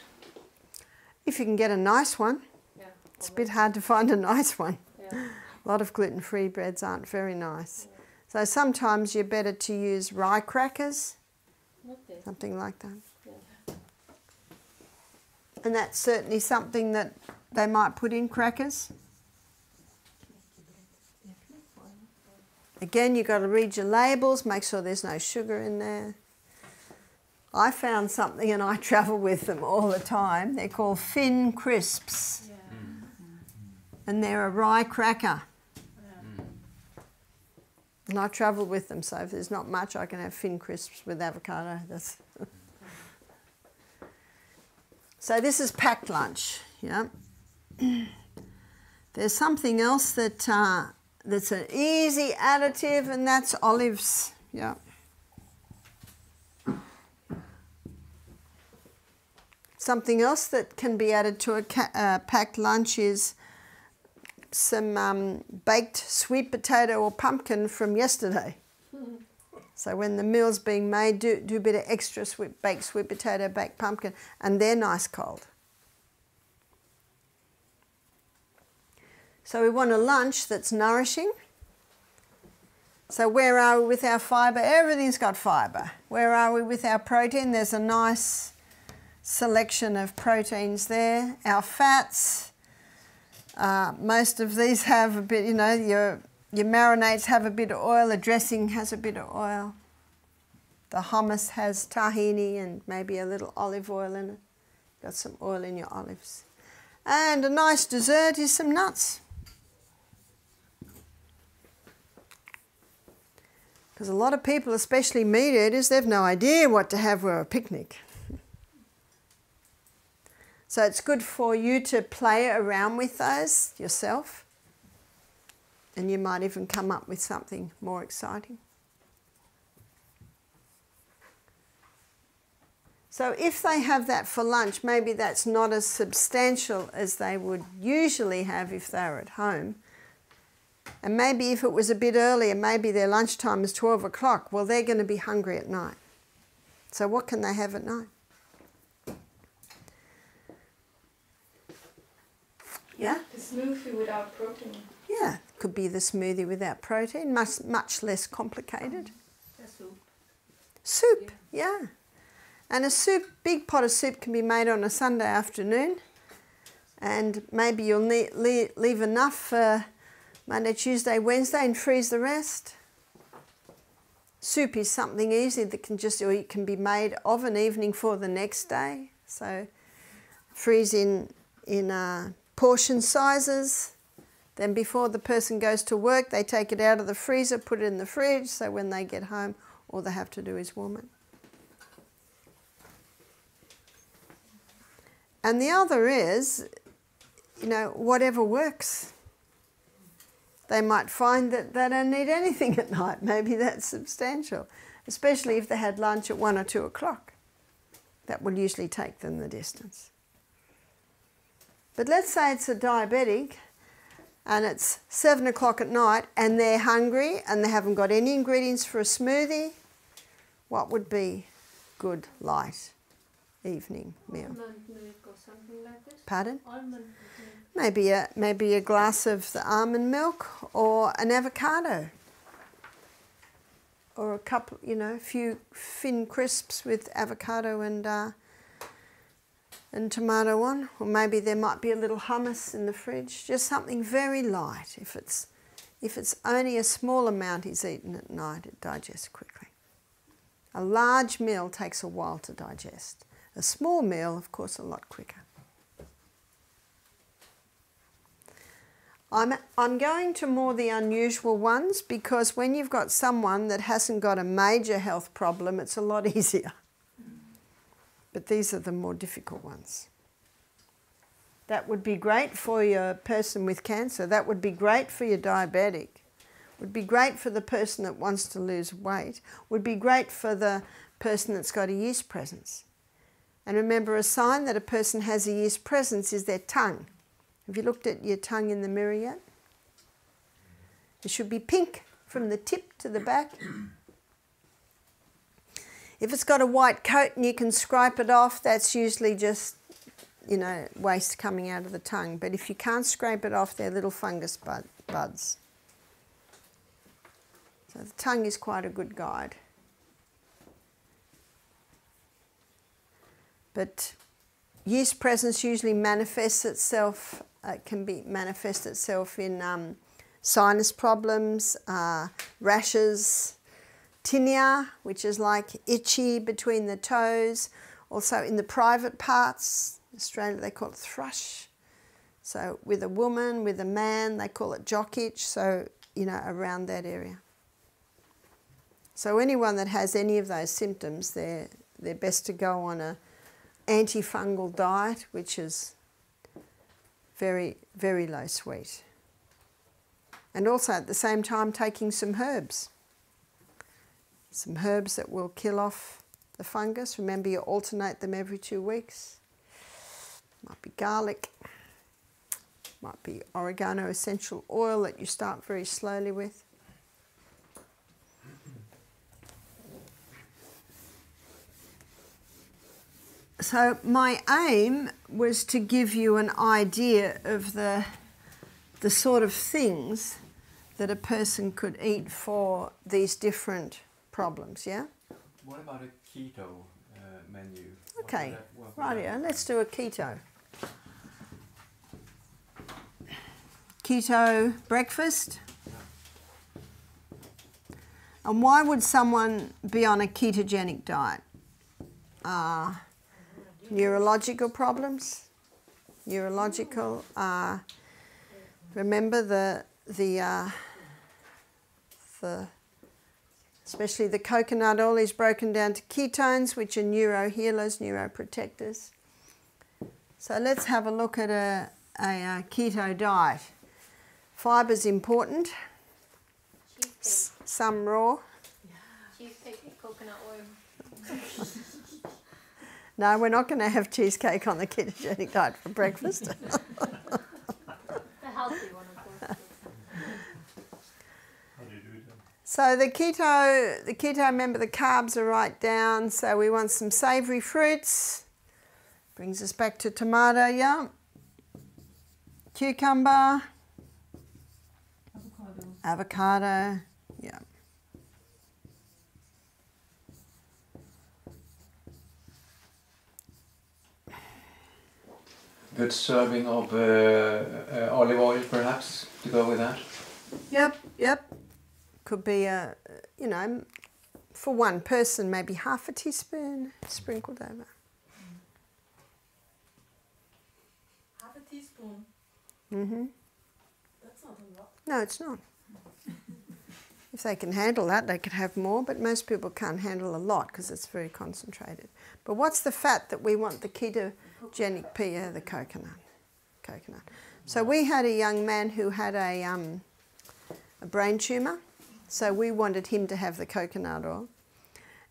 S1: If you can get a nice one.
S5: Yeah.
S1: It's a bit hard to find a nice one.
S5: Yeah.
S1: A lot of gluten-free breads aren't very nice. Yeah. So sometimes you're better to use rye crackers,
S5: Okay.
S1: something like that.
S5: Yeah.
S1: And that's certainly something that they might put in crackers. Again, you've got to read your labels, make sure there's no sugar in there. I found something and I travel with them all the time. They're called Fin Crisps.
S10: Yeah.
S1: And they're a rye cracker. And I travel with them, so if there's not much, I can have Fin Crisps with avocado. That's so this is packed lunch, yeah. There's something else that that's an easy additive, and that's olives, yeah. Something else that can be added to a packed lunch is some baked sweet potato or pumpkin from yesterday. So when the meal's being made, do a bit of extra baked sweet potato, baked pumpkin, and they're nice cold. So we want a lunch that's nourishing. So where are we with our fibre? Everything's got fibre. Where are we with our protein? There's a nice selection of proteins there. Our fats, most of these have a bit, you know, your marinades have a bit of oil, the dressing has a bit of oil. The hummus has tahini and maybe a little olive oil in it. Got some oil in your olives. And a nice dessert is some nuts. Because a lot of people, especially meat eaters, they've no idea what to have for a picnic. So it's good for you to play around with those yourself. And you might even come up with something more exciting. So if they have that for lunch, maybe that's not as substantial as they would usually have if they were at home. And maybe if it was a bit earlier, maybe their lunchtime is 12 o'clock, well, they're going to be hungry at night. So what can they have at night? Yeah?
S3: The smoothie without protein.
S1: Yeah, it could be the smoothie without protein, much less complicated.
S5: A soup.
S1: Soup, yeah. And a soup, big pot of soup can be made on a Sunday afternoon, and maybe you'll leave enough for Monday, Tuesday, Wednesday and freeze the rest. Soup is something easy that can just, or it can be made of an evening for the next day. So freeze in portion sizes. Then before the person goes to work, they take it out of the freezer, put it in the fridge, so when they get home, all they have to do is warm it. And the other is, you know, whatever works. They might find that they don't need anything at night. Maybe that's substantial, especially if they had lunch at 1 or 2 o'clock. That will usually take them the distance. But let's say it's a diabetic and it's 7 o'clock at night and they're hungry and they haven't got any ingredients for a smoothie. What would be good light evening meal?
S5: Almond milk or something like this.
S1: Pardon?
S5: Almond milk.
S1: Maybe a glass of the almond milk or an avocado. Or a couple, you know, a few Fin Crisps with avocado and tomato on. Or maybe there might be a little hummus in the fridge. Just something very light. If it's only a small amount is eaten at night, it digests quickly. A large meal takes a while to digest. A small meal, of course, a lot quicker. I'm going to more the unusual ones because when you've got someone that hasn't got a major health problem, it's a lot easier. But these are the more difficult ones. That would be great for your person with cancer. That would be great for your diabetic. Would be great for the person that wants to lose weight. Would be great for the person that's got a yeast presence. And remember, a sign that a person has a yeast presence is their tongue. Have you looked at your tongue in the mirror yet? It should be pink from the tip to the back. If it's got a white coat and you can scrape it off, that's usually just, you know, waste coming out of the tongue. But if you can't scrape it off, they're little fungus buds. So the tongue is quite a good guide. But yeast presence usually manifests itself, manifest itself in sinus problems, rashes, tinea, which is like itchy between the toes. Also in the private parts, in Australia they call it thrush. So with a woman, with a man, they call it jock itch, so, you know, around that area. So anyone that has any of those symptoms, they're best to go on a antifungal diet, which is very, very low sweet. And also at the same time taking some herbs. Some herbs that will kill off the fungus. Remember, you alternate them every 2 weeks. Might be garlic. Might be oregano essential oil that you start very slowly with. So my aim was to give you an idea of the sort of things that a person could eat for these different problems, yeah?
S6: What about a keto menu?
S1: Okay, rightio, let's do a keto. Keto breakfast. And why would someone be on a ketogenic diet? Neurological problems. Neurological. Remember the especially the coconut oil is broken down to ketones, which are neurohealers, neuroprotectors. So let's have a look at a keto diet. Fiber's important. Some raw.
S3: Cheesecake, coconut oil.
S1: No, we're not going to have cheesecake on the ketogenic diet for breakfast.
S3: The healthy one, of course.
S2: How do you do it then?
S1: So the keto, remember the carbs are right down, so we want some savoury fruits. Brings us back to tomato, yeah. Cucumber. Avocado, yeah.
S6: Good serving of olive oil, perhaps, to go with that?
S1: Yep. Could be, you know, for one person, maybe half a teaspoon sprinkled over.
S10: Half a teaspoon.
S1: Mm-hmm.
S10: That's not a lot.
S1: No, it's not. If they can handle that, they could have more, but most people can't handle a lot because it's very concentrated. But what's the fat that we want the ketogenic pea? The coconut. So we had a young man who had a brain tumour, so we wanted him to have the coconut oil,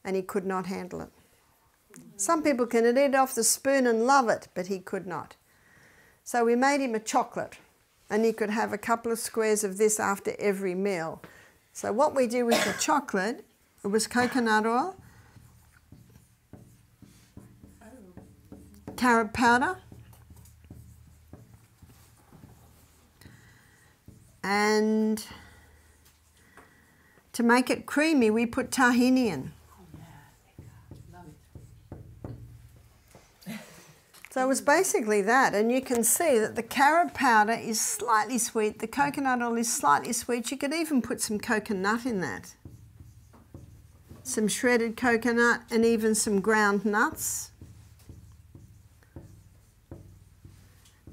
S1: and he could not handle it. Some people can eat it off the spoon and love it, but he could not. So we made him a chocolate, and he could have a couple of squares of this after every meal. So what we do with the chocolate, it was coconut oil, carrot powder, and to make it creamy, we put tahini in. So it was basically that, and you can see that the carrot powder is slightly sweet, the coconut oil is slightly sweet. You could even put some coconut in that. Some shredded coconut and even some ground nuts.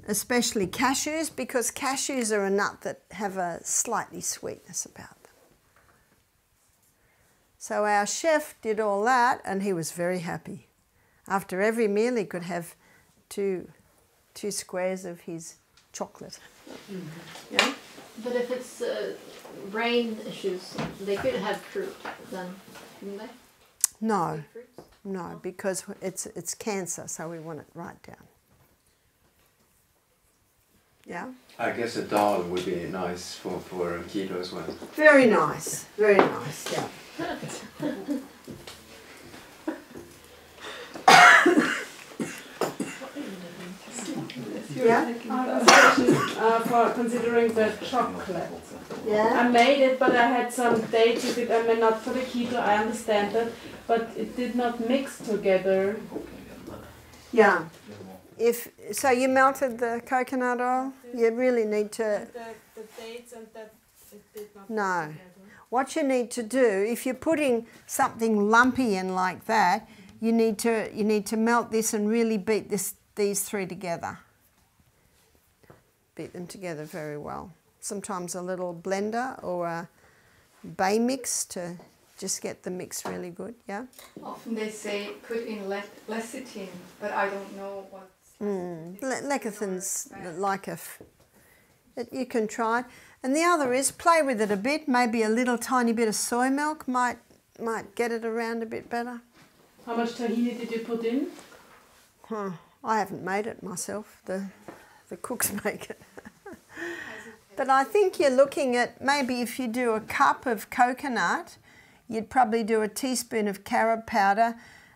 S1: Especially cashews, because cashews are a nut that have a slightly sweetness about them. So our chef did all that and he was very happy. After every meal he could have two squares of his chocolate. Mm-hmm. Yeah?
S3: But if it's brain issues, they could have fruit then, couldn't they?
S1: No, no, because it's cancer, so we want it right down. Yeah?
S6: I guess a dal would be nice for keto as well.
S1: Very nice, yeah. Yeah?
S10: For considering the chocolate.
S1: Yeah?
S10: I made it, but I had some dates with it. I mean, not for the keto, I understand that, but it did not mix together.
S1: Yeah. So you melted the coconut oil, you really need to...
S10: The dates and that it did not
S1: No.
S10: mix together.
S1: what you need to do, if you're putting something lumpy in like that, you need to melt this and really beat these three together. Beat them together very well. Sometimes a little blender or a bay mix to just get the mix really good, yeah?
S8: Often they say put in lecithin, but I don't know what.
S1: Lecithin's like you can try. And the other is play with it a bit. Maybe a little tiny bit of soy milk might get it around a bit better.
S10: How much tahini did you put in?
S1: I haven't made it myself. The cooks make it. But I think you're looking at maybe if you do a cup of coconut, you'd probably do a teaspoon of carob powder,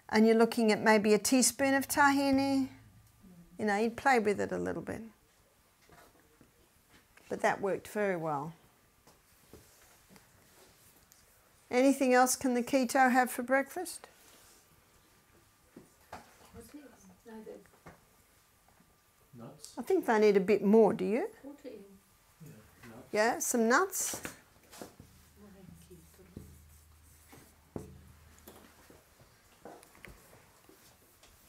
S1: and you're looking at maybe a teaspoon of tahini. You know, you'd play with it a little bit. But that worked very well. Anything else can the keto have for breakfast?
S2: Nuts.
S1: I think they need a bit more, do you?
S2: Yeah, nuts.
S1: Yeah, some nuts.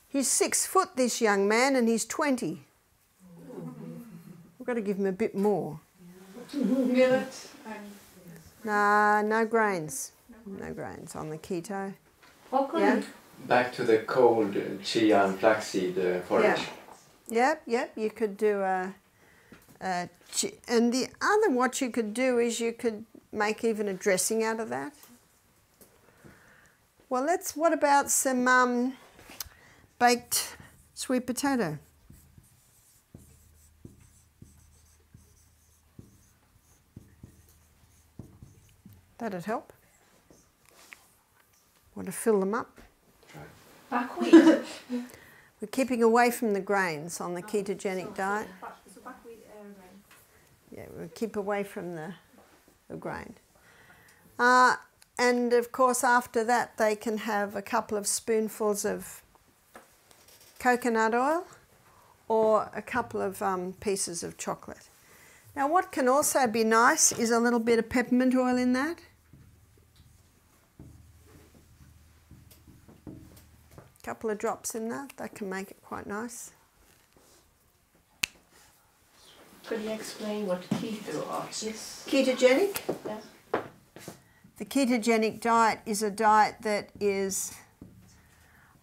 S1: He's 6 foot, this young man, and he's 20. We've got to give him a bit more.
S8: Millet and
S1: No grains. No grains on the keto.
S5: Okay.
S1: Yeah.
S6: Back to the cold chia and flaxseed forage.
S1: Yep. You could do and the other, what you could do is you could make even a dressing out of that. Well, what about some baked sweet potato? That'd help. Want to fill them up?
S10: Buckwheat.
S1: We're keeping away from the grains on the ketogenic diet.
S10: So buckwheat
S1: Yeah, we'll keep away from the grain. And of course after that they can have a couple of spoonfuls of coconut oil or a couple of pieces of chocolate. Now what can also be nice is a little bit of peppermint oil in that. A couple of drops in that can make it quite nice.
S5: Could you explain what keto is?
S1: Ketogenic?
S5: Yes.
S1: The ketogenic diet is a diet that is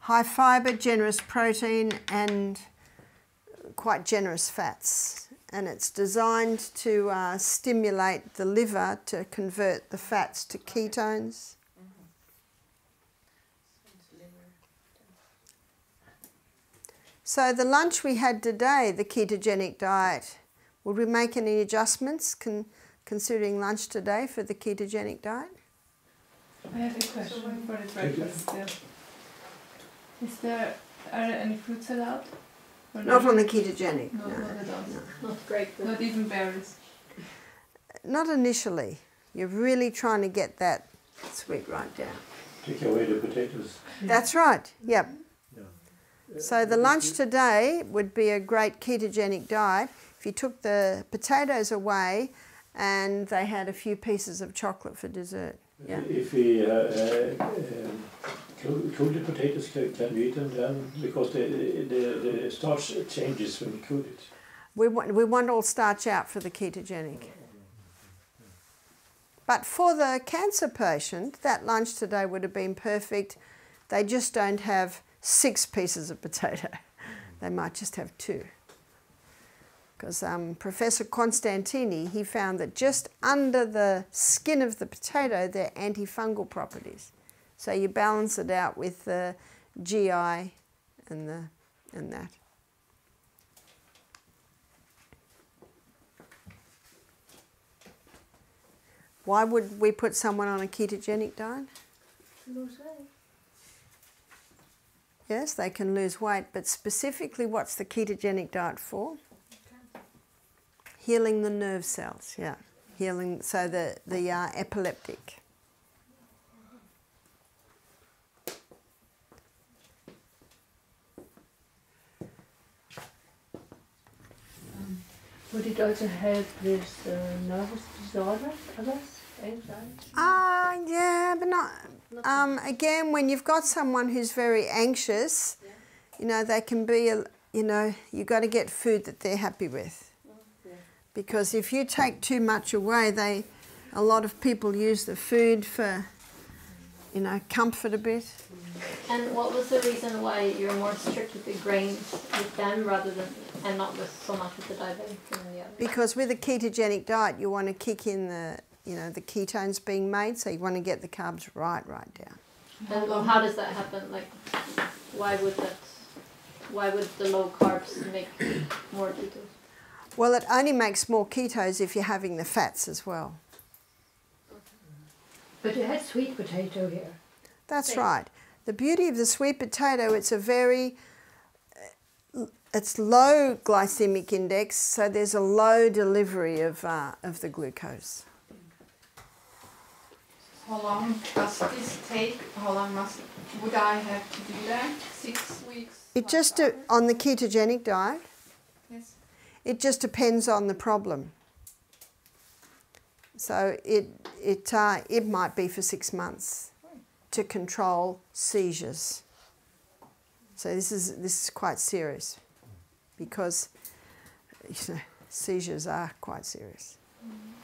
S1: high fibre, generous protein and quite generous fats. And it's designed to stimulate the liver to convert the fats to ketones. So the lunch we had today, the ketogenic diet, would we make any adjustments considering lunch today for the ketogenic diet?
S4: I have a question for the breakfast still. Are there any fruits allowed?
S1: Not on the ketogenic.
S4: No,
S1: No.
S4: not at all.
S1: No.
S3: Not great.
S4: Not even berries.
S1: Not initially. You're really trying to get that sweet right down.
S2: Take away the potatoes.
S1: That's right, yep.
S2: Yeah.
S1: So the lunch today would be a great ketogenic diet if you took the potatoes away and they had a few pieces of chocolate for dessert. Yeah.
S2: If we cool the potatoes, can we eat them then? Because the starch changes when you cool it.
S1: We want all starch out for the ketogenic. But for the cancer patient, that lunch today would have been perfect. They just don't have 6 pieces of potato. They might just have 2. Because Professor Constantini, he found that just under the skin of the potato, there are antifungal properties. So you balance it out with the GI and that. Why would we put someone on a ketogenic diet?
S5: Lose weight.
S1: Yes, they can lose weight, but specifically what's the ketogenic diet for? Healing the nerve cells, yeah. Healing, so the epileptic.
S5: Would it also help with nervous disorders, others? same size?
S1: Yeah, but not. Again, when you've got someone who's very anxious, you know, they can be, you know, you got to get food that they're happy with. Because if you take too much away, a lot of people use the food for, you know, comfort a bit.
S3: And what was the reason why you're more strict with the grains with them rather than, and not with so much with the diabetic and the other?
S1: Because with a ketogenic diet, you want to kick in the, you know, the ketones being made, so you want to get the carbs right down.
S3: And how does that happen? Like, why would the low carbs make more ketos?
S1: Well, it only makes more ketos if you're having the fats as well.
S11: But you had sweet potato here.
S1: That's right. The beauty of the sweet potato, it's low glycemic index, so there's a low delivery of the glucose.
S8: How long does this take? How long would I have to do that? 6 weeks?
S1: It just on the ketogenic diet.
S8: Yes.
S1: It just depends on the problem. So it might be for 6 months to control seizures. So this is quite serious, because you know, seizures are quite serious.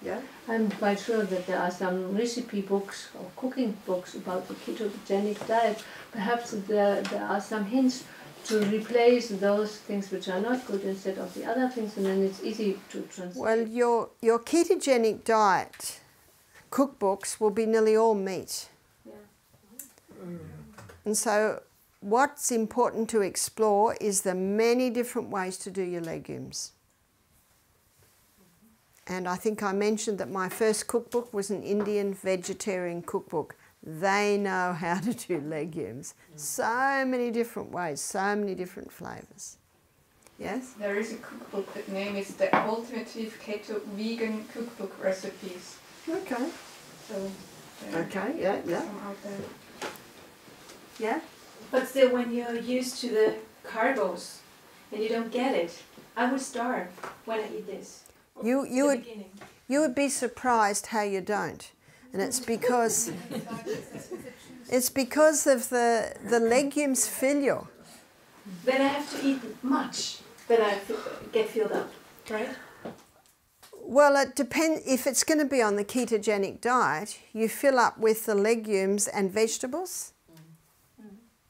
S1: Yeah.
S5: I'm quite sure that there are some recipe books or cooking books about the ketogenic diet. Perhaps there are some hints to replace those things which are not good instead of the other things, and then it's easy to translate.
S1: Well, your ketogenic diet cookbooks will be nearly all meat.
S5: Yeah.
S1: And so what's important to explore is the many different ways to do your legumes. And I think I mentioned that my first cookbook was an Indian vegetarian cookbook. They know how to do legumes. So many different ways, so many different flavours. Yes?
S8: There is a cookbook, the name is The Ultimative Keto Vegan Cookbook Recipes.
S1: Okay.
S8: So,
S1: Okay, yeah.
S8: some out there.
S1: Yeah?
S12: But still, when you're used to the carbos and you don't get it, I would starve when I eat this.
S1: You would be surprised how you don't. And it's because of the legumes fill you.
S12: Then I have to eat much that I get filled up, right?
S1: Well, it depends. If it's going to be on the ketogenic diet, you fill up with the legumes and vegetables.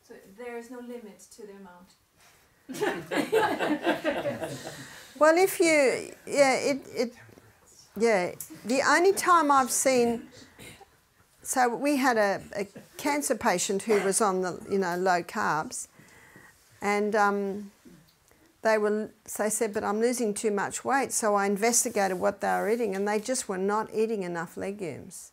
S12: So there is no limit to the amount.
S1: Well, if you, the only time I've seen, so we had a cancer patient who was on the, low carbs, and they said, but I'm losing too much weight, so I investigated what they were eating, and they just were not eating enough legumes.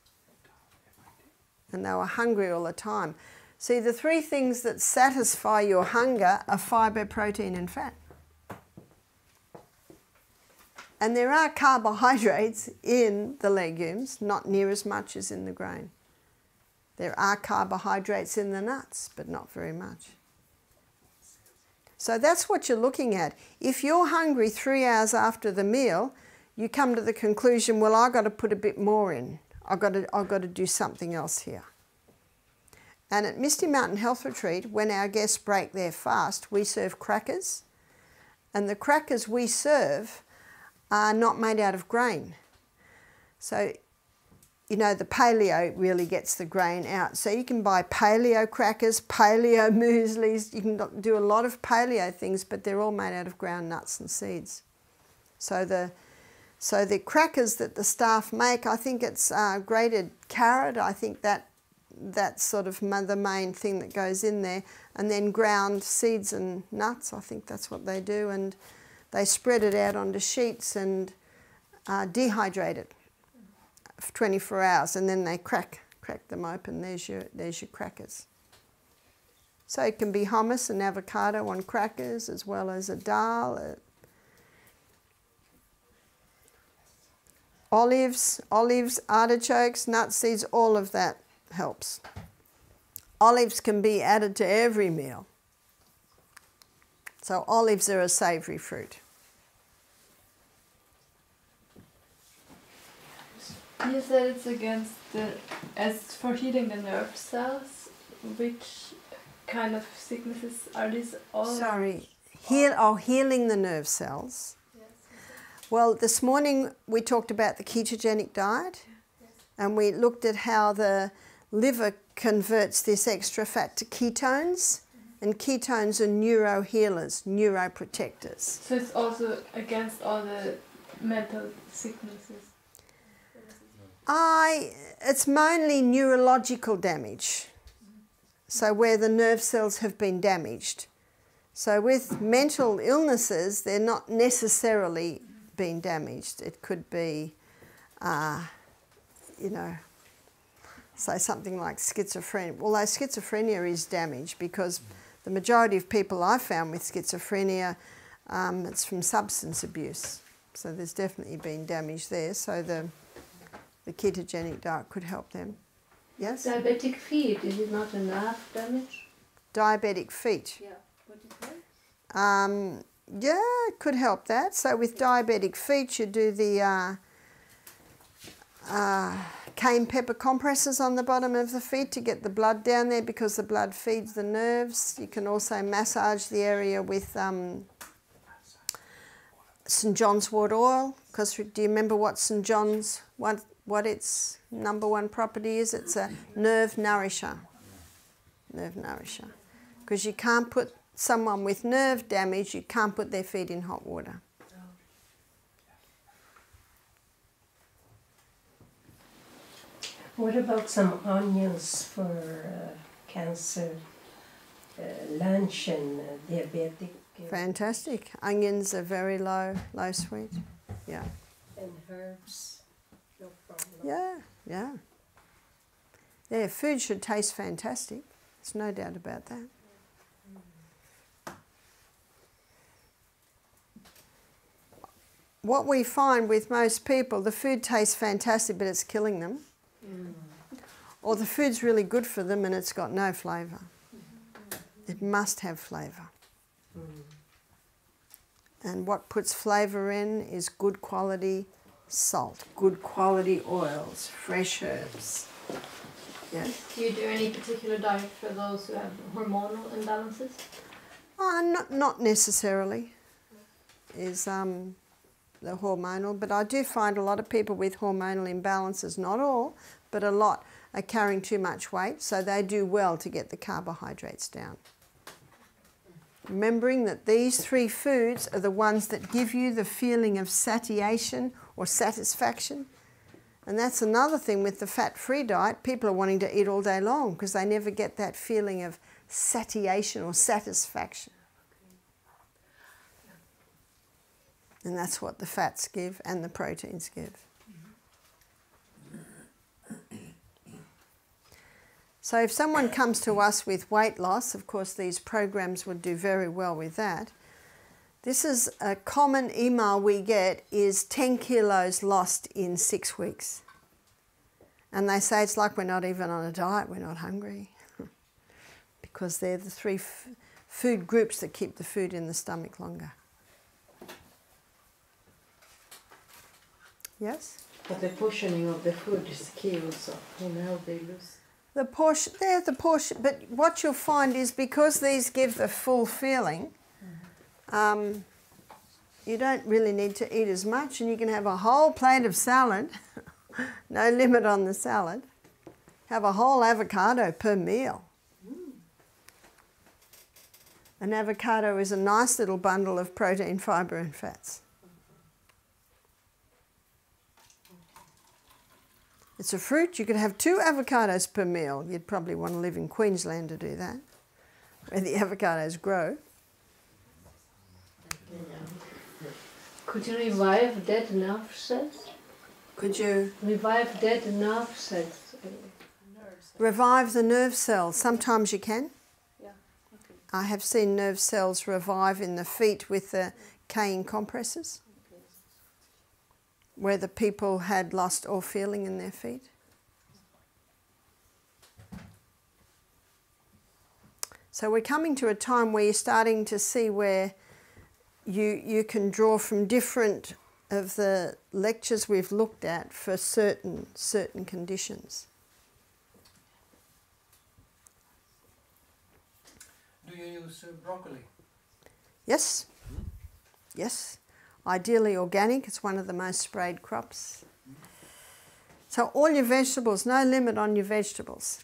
S1: And they were hungry all the time. See, the three things that satisfy your hunger are fibre, protein and fat. And there are carbohydrates in the legumes, not near as much as in the grain. There are carbohydrates in the nuts, but not very much. So that's what you're looking at. If you're hungry 3 hours after the meal, you come to the conclusion, well, I've got to put a bit more in. I've got to do something else here. And at Misty Mountain Health Retreat, when our guests break their fast, we serve crackers. And the crackers we serve are not made out of grain. So, the paleo really gets the grain out. So you can buy paleo crackers, paleo mueslis. You can do a lot of paleo things, but they're all made out of ground nuts and seeds. So the crackers that the staff make, I think it's grated carrot. I think that's sort of the main thing that goes in there. And then ground seeds and nuts, I think that's what they do. And they spread it out onto sheets and dehydrate it for 24 hours, and then they crack them open. There's your crackers. So it can be hummus and avocado on crackers, as well as a dal, olives, artichokes, nut seeds, all of that helps. Olives can be added to every meal. So olives are a savoury fruit.
S4: You said it's against as for healing the nerve cells. Which kind of sicknesses are these all?
S1: Sorry, healing the nerve cells.
S4: Yes.
S1: Well, this morning we talked about the ketogenic diet, and we looked at how the liver converts this extra fat to ketones, and ketones are neurohealers, neuroprotectors.
S4: So it's also against all the mental sicknesses?
S1: It's mainly neurological damage, so where the nerve cells have been damaged. So with mental illnesses, they're not necessarily being damaged. It could be, you know, say something like schizophrenia. Although schizophrenia is damaged because the majority of people I've found with schizophrenia, it's from substance abuse. So there's definitely been damage there. So the ketogenic diet could help them. Yes?
S5: Diabetic feet, is it not enough damage?
S1: Diabetic feet.
S5: Yeah. Would it help?
S1: Yeah, it could help that. So with diabetic feet, you do the cayenne pepper compresses on the bottom of the feet to get the blood down there because the blood feeds the nerves. You can also massage the area with St. John's wort oil. Because do you remember what St. John's, what its number one property is? It's a nerve nourisher. Nerve nourisher. Because you can't put someone with nerve damage, you can't put their feet in hot water.
S7: What about some onions for cancer, lunch and diabetic?
S1: Fantastic. Onions are very low sweet. Yeah.
S7: And herbs, no problem.
S1: Yeah, yeah. Yeah, food should taste fantastic. There's no doubt about that. What we find with most people, the food tastes fantastic, but it's killing them. Or the food's really good for them and it's got no flavour. It must have flavour. And what puts flavour in is good quality salt, good quality oils, fresh herbs. Yes?
S3: Do you do any particular diet for those who have hormonal imbalances?
S1: Not necessarily. Is the hormonal, but I do find a lot of people with hormonal imbalances, not all, but a lot, are carrying too much weight, so they do well to get the carbohydrates down. Remembering that these three foods are the ones that give you the feeling of satiation or satisfaction. And that's another thing with the fat-free diet. People are wanting to eat all day long because they never get that feeling of satiation or satisfaction. And that's what the fats give and the proteins give. So if someone comes to us with weight loss, of course these programs would do very well with that. This is a common email we get is 10 kilos lost in 6 weeks. And they say it's like we're not even on a diet, we're not hungry. Because they're the three food groups that keep the food in the stomach longer. Yes?
S13: But the portioning of the food is key also, and how they lose.
S1: The portion, but what you'll find is because these give the full feeling, you don't really need to eat as much and you can have a whole plate of salad, no limit on the salad, have a whole avocado per meal. An avocado is a nice little bundle of protein, fibre and fats. It's a fruit. You could have 2 avocados per meal. You'd probably want to live in Queensland to do that, where the avocados grow.
S5: Could you revive dead nerve cells?
S1: Could you?
S5: Revive dead nerve cells.
S1: Revive the nerve cells. Sometimes you can.
S5: Yeah. Okay.
S1: I have seen nerve cells revive in the feet with the cayenne compresses. Where the people had lost all feeling in their feet. So we're coming to a time where you're starting to see where you can draw from different lectures we've looked at for certain conditions.
S9: Do you use broccoli?
S1: Yes. Yes. Ideally organic. It's one of the most sprayed crops. So all your vegetables, no limit on your vegetables.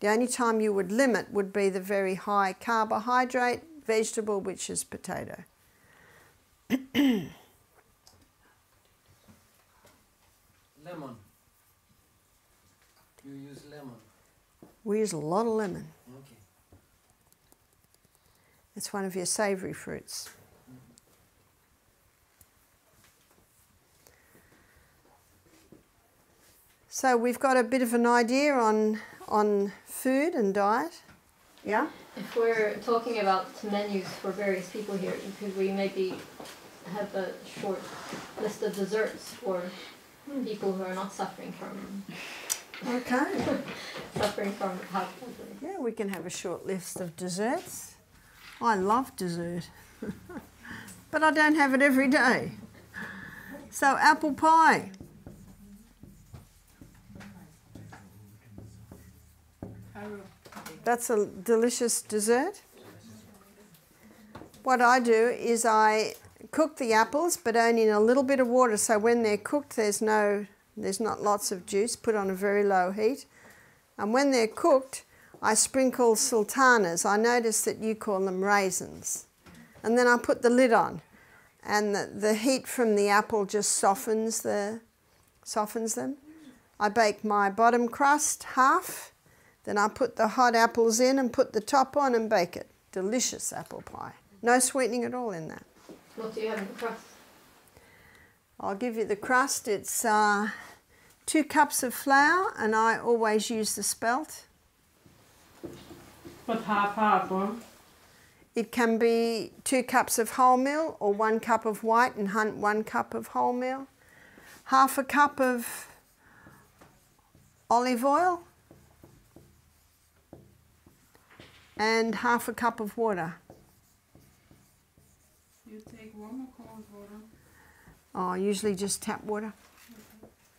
S1: The only time you would limit would be the very high carbohydrate vegetable, which is potato.
S9: Lemon. You use lemon?
S1: We use a lot of lemon.
S9: Okay.
S1: It's one of your savoury fruits. So we've got a bit of an idea on food and diet. Yeah?
S3: If we're talking about menus for various people here, could we maybe have a short list of desserts for people who are not suffering from suffering from health problems?
S1: Yeah, we can have a short list of desserts. I love dessert, but I don't have it every day. So apple pie. That's a delicious dessert. What I do is I cook the apples, but only in a little bit of water, so when they're cooked there's not lots of juice, put on a very low heat. And when they're cooked, I sprinkle sultanas. I notice that you call them raisins. And then I put the lid on, and the heat from the apple just softens them. I bake my bottom crust half, then I put the hot apples in and put the top on and bake it. Delicious apple pie. No sweetening at all in that.
S3: What do you have in the crust?
S1: I'll give you the crust. It's 2 cups of flour, and I always use the spelt.
S10: But half, huh?
S1: It can be 2 cups of wholemeal or 1 cup of white and 1 cup of wholemeal. Half a cup of olive oil and half a cup of water.
S10: You take warm or cold water?
S1: Oh, usually just tap water.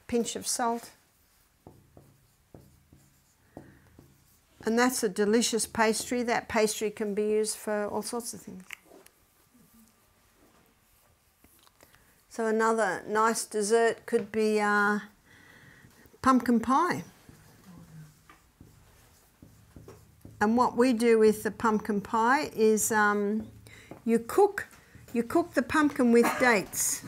S1: Pinch of salt. And that's a delicious pastry. That pastry can be used for all sorts of things. So another nice dessert could be pumpkin pie. And what we do with the pumpkin pie is you cook the pumpkin with dates.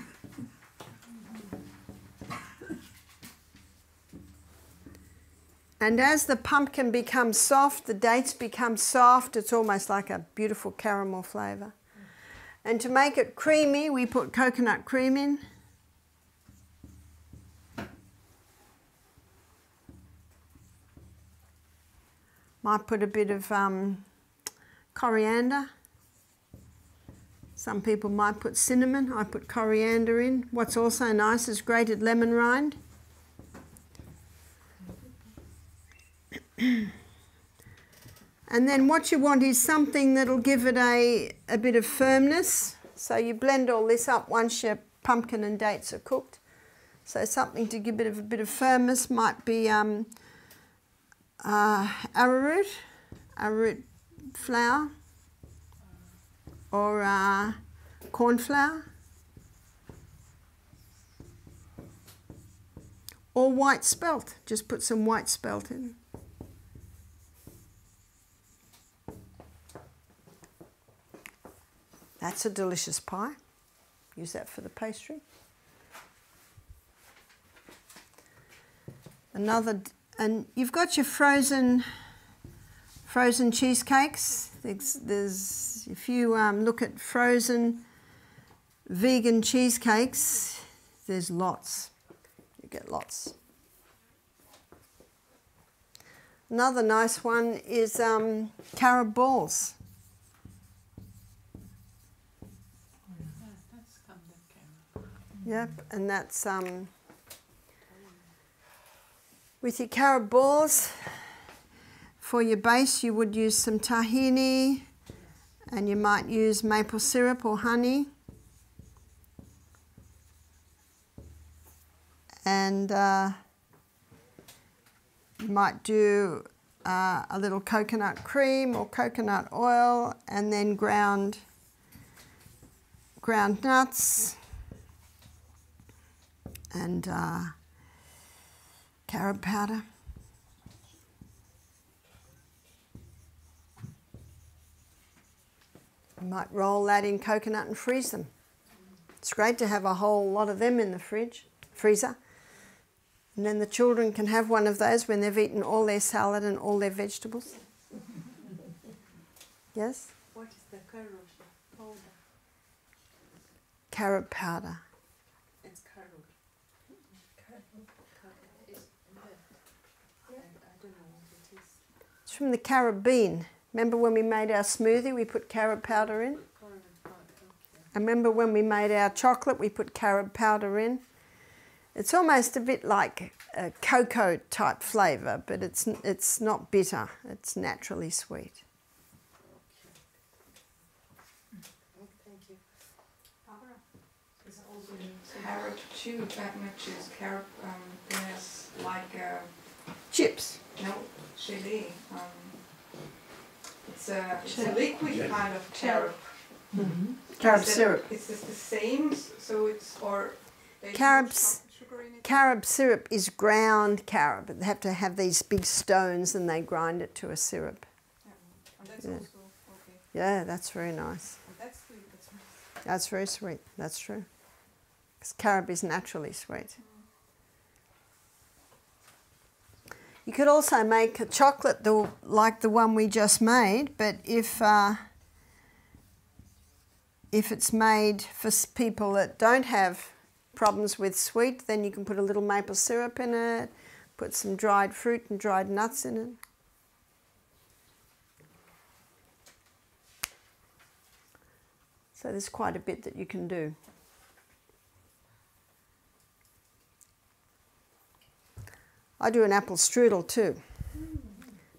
S1: And as the pumpkin becomes soft, the dates become soft. It's almost like a beautiful caramel flavour. And to make it creamy, we put coconut cream in. Might put a bit of coriander. Some people might put cinnamon. I put coriander in. What's also nice is grated lemon rind. And then what you want is something that'll give it a bit of firmness. So you blend all this up once your pumpkin and dates are cooked. So something to give it a bit of firmness might be arrowroot flour, or corn flour, or white spelt. Just put some white spelt in. That's a delicious pie. Use that for the pastry. And you've got your frozen cheesecakes. If you look at frozen vegan cheesecakes, there's lots. You get lots. Another nice one is carob balls. Yep, and that's with your carob balls. For your base, you would use some tahini, and you might use maple syrup or honey. and you might do a little coconut cream or coconut oil, and then ground nuts and carob powder. You might roll that in coconut and freeze them. It's great to have a whole lot of them in the freezer. And then the children can have one of those when they've eaten all their salad and all their vegetables. Yes?
S13: What is the carob powder?
S1: Carob powder.
S13: It's carob. I don't know what it is.
S1: It's from the carob bean. Remember when we made our smoothie, we put carob powder in? And remember when we made our chocolate, we put carob powder in? It's almost a bit like a cocoa type flavour, but it's not bitter. It's naturally sweet.
S13: Thank you.
S8: Barbara, is also carob chew, choose carob as like
S1: chips.
S8: No, chili. It's a liquid kind of carob.
S1: Mm-hmm. Carob syrup.
S8: It's just the same, so it's or.
S1: Carob syrup is ground carob. They have to have these big stones and they grind it to a syrup.
S8: Yeah. And that's also okay.
S1: Yeah, that's very nice.
S8: And that's sweet, that's nice.
S1: That's very sweet, that's true. Because carob is naturally sweet. You could also make a chocolate like the one we just made, but if it's made for people that don't have problems with sweet, then you can put a little maple syrup in it, put some dried fruit and dried nuts in it. So there's quite a bit that you can do. I do an apple strudel too.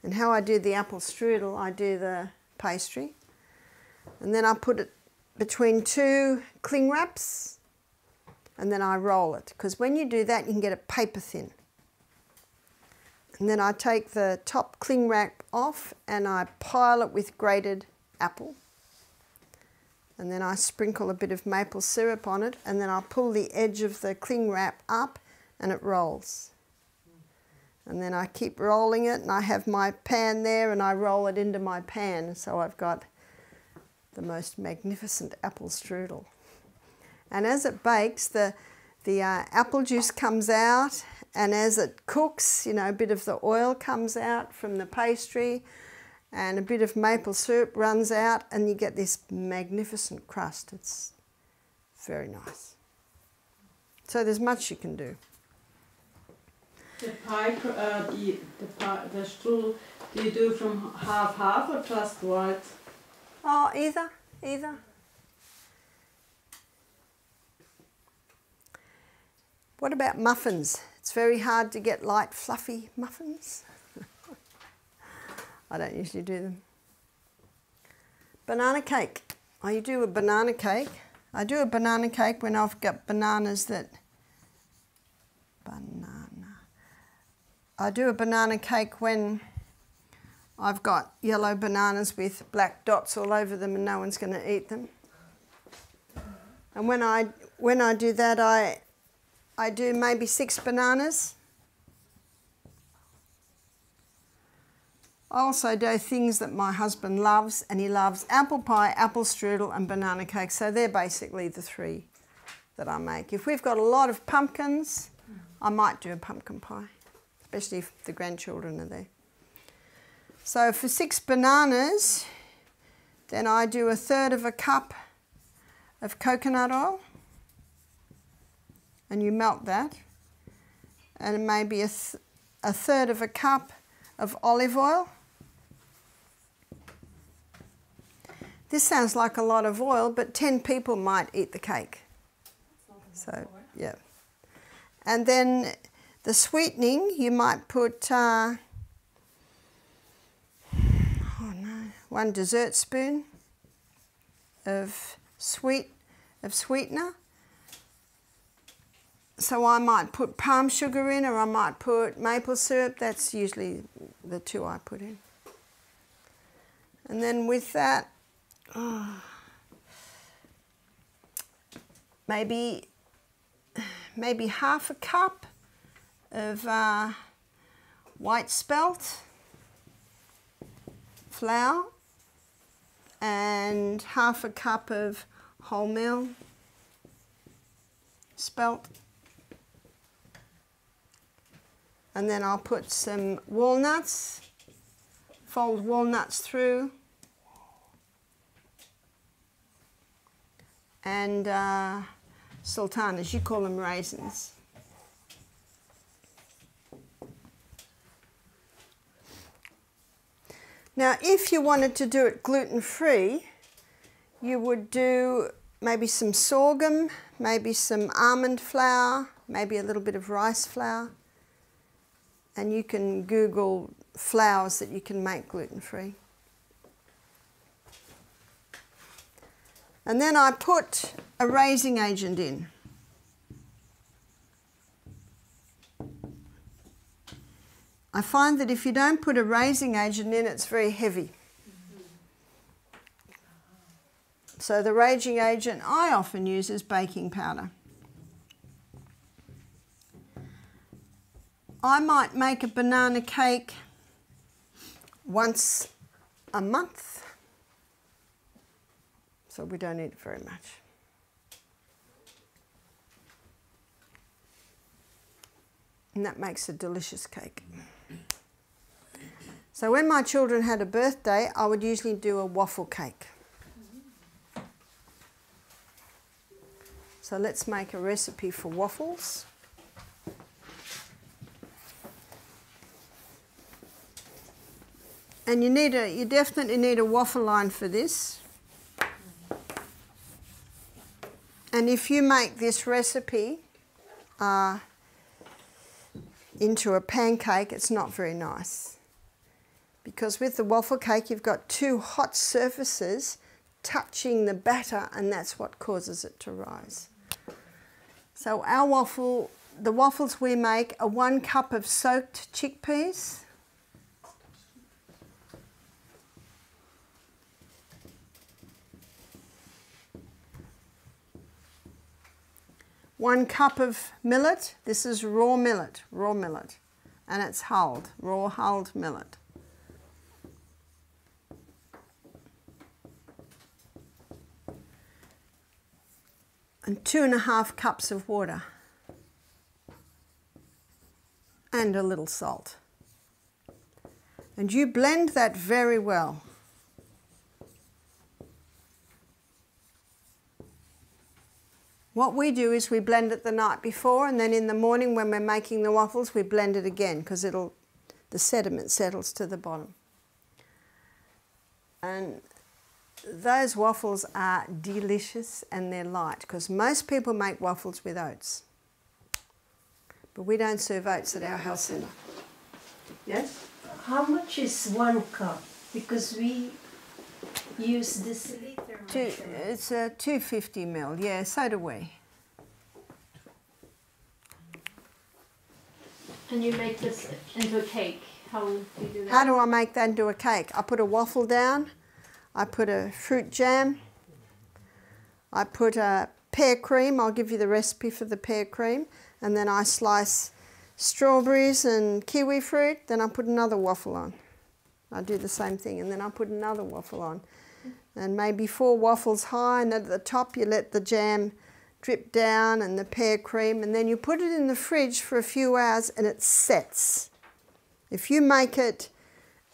S1: And how I do the apple strudel, I do the pastry, and then I put it between two cling wraps, and then I roll it, because when you do that you can get it paper thin. And then I take the top cling wrap off and I pile it with grated apple, and then I sprinkle a bit of maple syrup on it, and then I pull the edge of the cling wrap up and it rolls. And then I keep rolling it, and I have my pan there and I roll it into my pan, so I've got the most magnificent apple strudel. And as it bakes, the apple juice comes out, and as it cooks, you know, a bit of the oil comes out from the pastry, and a bit of maple syrup runs out, and you get this magnificent crust. It's very nice. So there's much you can do.
S10: The pie, the strudel, do you do from half or just white?
S1: Oh, either. What about muffins? It's very hard to get light, fluffy muffins. I don't usually do them. Banana cake. I do a banana cake. I do a banana cake when I've got bananas that... I do a banana cake when I've got yellow bananas with black dots all over them and no one's going to eat them. And when I do that, I do maybe 6 bananas. I also do things that my husband loves, and he loves apple pie, apple strudel and banana cake. So they're basically the 3 that I make. If we've got a lot of pumpkins, I might do a pumpkin pie, especially if the grandchildren are there. So for 6 bananas, then I do 1/3 cup of coconut oil, and you melt that, and maybe 1/3 cup of olive oil. This sounds like a lot of oil, but 10 people might eat the cake. So, yeah. And then the sweetening, you might put 1 dessert spoon of sweetener, So I might put palm sugar in, or I might put maple syrup. That's usually the two I put in. And then with that, maybe half a cup of white spelt flour and half a cup of wholemeal spelt. And then I'll put some walnuts, fold walnuts through, and sultanas, you call them raisins. Now, if you wanted to do it gluten-free, you would do maybe some sorghum, maybe some almond flour, maybe a little bit of rice flour. And you can Google flours that you can make gluten-free. And then I put a raising agent in. I find that if you don't put a raising agent in, it's very heavy. So the raising agent I often use is baking powder. I might make a banana cake once a month, so we don't eat it very much. And that makes a delicious cake. So when my children had a birthday, I would usually do a waffle cake. So let's make a recipe for waffles. And you definitely need a waffle line for this. And if you make this recipe into a pancake, it's not very nice. Because with the waffle cake, you've got two hot surfaces touching the batter, and that's what causes it to rise. So the waffles we make are 1 cup of soaked chickpeas, 1 cup of millet. This is raw millet, and it's hulled, raw hulled millet. And 2.5 cups of water, and a little salt. And you blend that very well. What we do is we blend it the night before, and then in the morning when we're making the waffles, we blend it again because the sediment settles to the bottom. And those waffles are delicious, and they're light because most people make waffles with oats. But we don't serve oats at our health centre. Yes?
S7: How much is 1 cup? Because we use deciliter.
S1: It's a 250 ml, yeah, so do we.
S3: And you make this into a cake. How do you do that?
S1: How do I make that into a cake? I put a waffle down, I put a fruit jam, I put a pear cream, I'll give you the recipe for the pear cream, and then I slice strawberries and kiwi fruit, then I put another waffle on. I do the same thing, and then I put another waffle on. And maybe 4 waffles high, and at the top you let the jam drip down and the pear cream, and then you put it in the fridge for a few hours and it sets. If you make it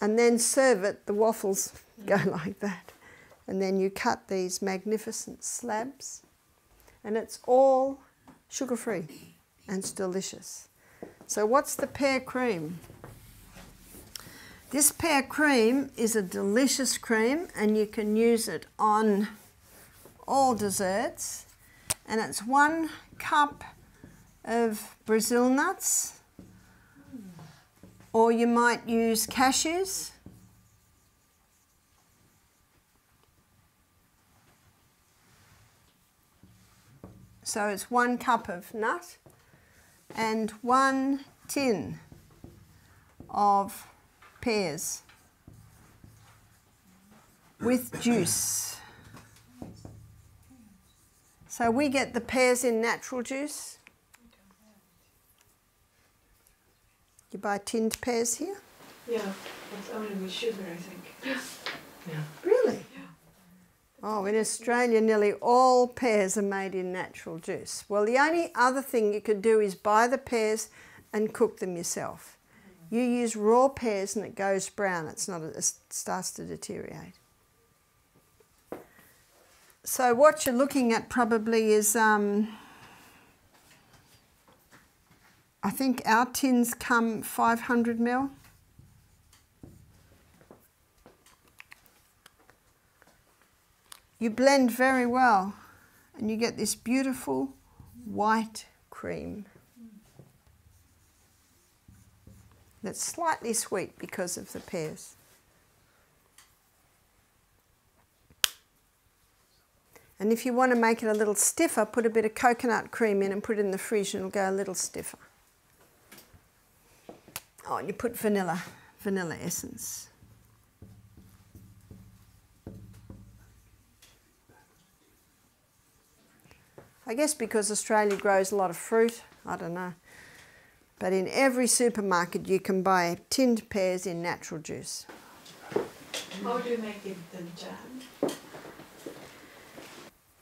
S1: and then serve it, the waffles go like that. And then you cut these magnificent slabs, and it's all sugar-free and it's delicious. So what's the pear cream? This pear cream is a delicious cream, and you can use it on all desserts. And it's 1 cup of Brazil nuts, or you might use cashews. So it's 1 cup of nut, and 1 tin of pears with juice. So we get the pears in natural juice. You buy tinned pears here?
S12: Yeah, but only with sugar, I think.
S13: Yeah.
S1: Really?
S12: Yeah.
S1: Oh, in Australia nearly all pears are made in natural juice. Well, the only other thing you could do is buy the pears and cook them yourself. You use raw pears and it goes brown. It starts to deteriorate. So what you're looking at probably is, I think our tins come 500 ml. You blend very well and you get this beautiful white cream that's slightly sweet because of the pears. And if you want to make it a little stiffer, put a bit of coconut cream in and put it in the fridge and it'll go a little stiffer. Oh, and you put vanilla essence. I guess because Australia grows a lot of fruit, I don't know. But in every supermarket you can buy tinned pears in natural juice.
S12: How do you make it the jam?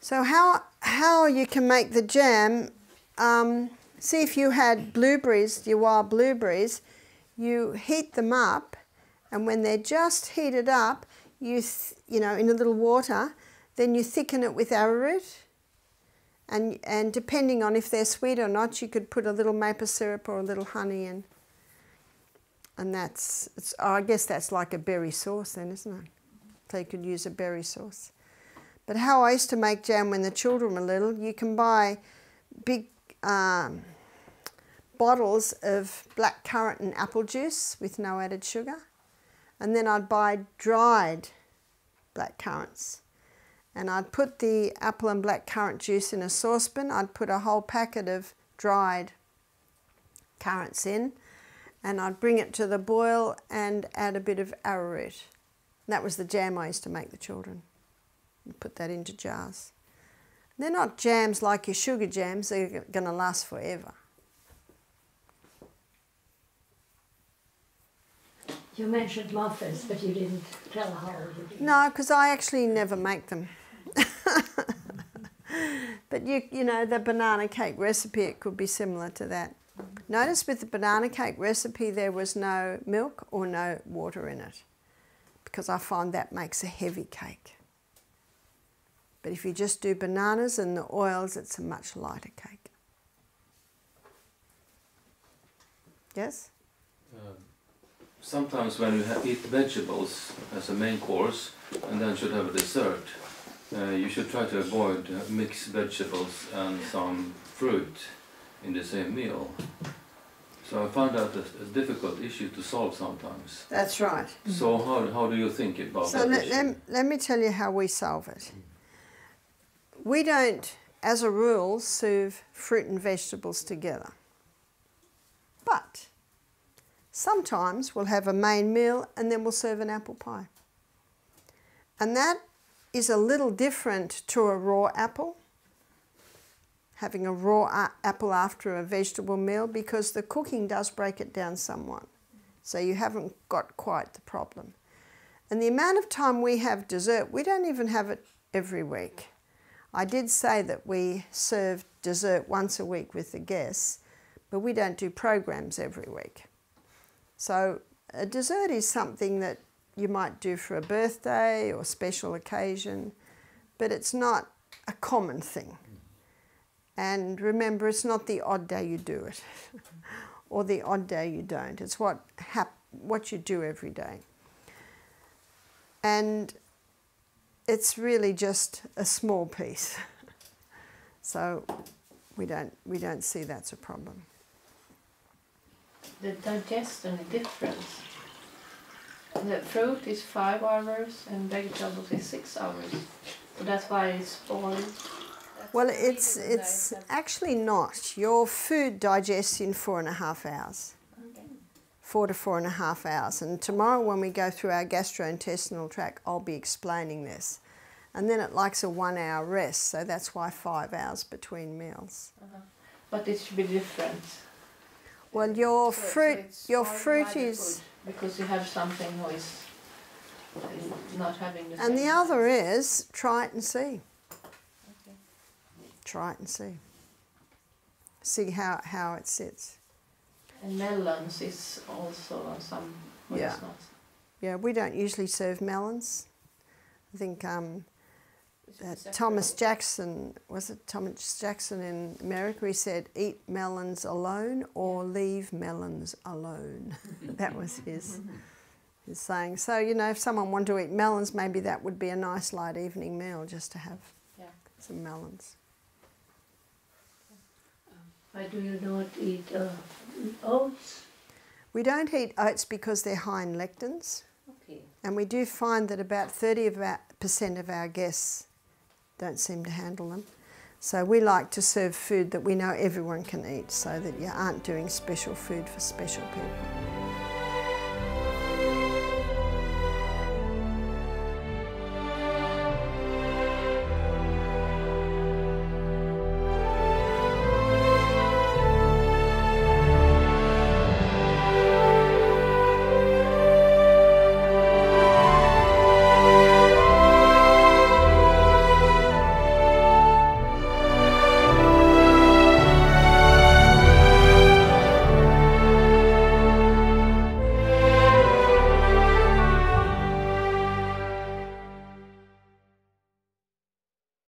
S1: So how you can make the jam, see if you had blueberries, your wild blueberries, you heat them up, and when they're just heated up, you know, in a little water, then you thicken it with arrowroot. And depending on if they're sweet or not, you could put a little maple syrup or a little honey in. And I guess that's like a berry sauce then, isn't it? So you could use a berry sauce. But how I used to make jam when the children were little, you can buy big bottles of black currant and apple juice with no added sugar. And then I'd buy dried black currants. And I'd put the apple and black currant juice in a saucepan. I'd put a whole packet of dried currants in, and I'd bring it to the boil and add a bit of arrowroot. That was the jam I used to make the children. And put that into jars. They're not jams like your sugar jams. They're going to last forever.
S11: You mentioned muffins, but you didn't tell how you did.
S1: No, because I actually never make them. But you know, the banana cake recipe, it could be similar to that. Notice with the banana cake recipe there was no milk or no water in it, because I find that makes a heavy cake. But if you just do bananas and the oils, it's a much lighter cake. Yes?
S14: Sometimes when you eat vegetables as a main course and then should have a dessert, you should try to avoid mixed vegetables and some fruit in the same meal. So I find that a difficult issue to solve sometimes.
S1: That's right.
S14: So how do you think about that issue?
S1: Let me tell you how we solve it. We don't, as a rule, serve fruit and vegetables together. But sometimes we'll have a main meal and then we'll serve an apple pie. And that is a little different to a raw apple, having a raw apple after a vegetable meal, because the cooking does break it down somewhat. So you haven't got quite the problem. And the amount of time we have dessert, we don't even have it every week. I did say that we serve dessert once a week with the guests, but we don't do programs every week. So a dessert is something that you might do for a birthday or special occasion, but it's not a common thing. And remember, it's not the odd day you do it or the odd day you don't. It's what you do every day. And it's really just a small piece. So we don't see that's a problem.
S4: The digestion difference. The fruit is 5 hours and vegetables is 6 hours. So that's why it's spoiled.
S1: Well, it's actually not. Your food digests in 4.5 hours. 4 to 4.5 hours. And tomorrow when we go through our gastrointestinal tract, I'll be explaining this. And then it likes a 1 hour rest, so that's why 5 hours between meals.
S5: But it should be different.
S1: Well, your fruit is...
S5: Because you have something who is not having the same.
S1: And the other is, try it and see. Okay. Try it and see. See how it sits.
S5: And melons is also on some...
S1: Yeah. Yeah, we don't usually serve melons. I think Thomas Jackson, was it Thomas Jackson in America, he said, eat melons alone or leave melons alone. That was his saying. So, you know, if someone wanted to eat melons, maybe that would be a nice light evening meal, just to have some melons.
S5: Why do you not eat oats?
S1: We don't eat oats because they're high in lectins. Okay. And we do find that about 30% of our guests don't seem to handle them. So we like to serve food that we know everyone can eat, so that you aren't doing special food for special people.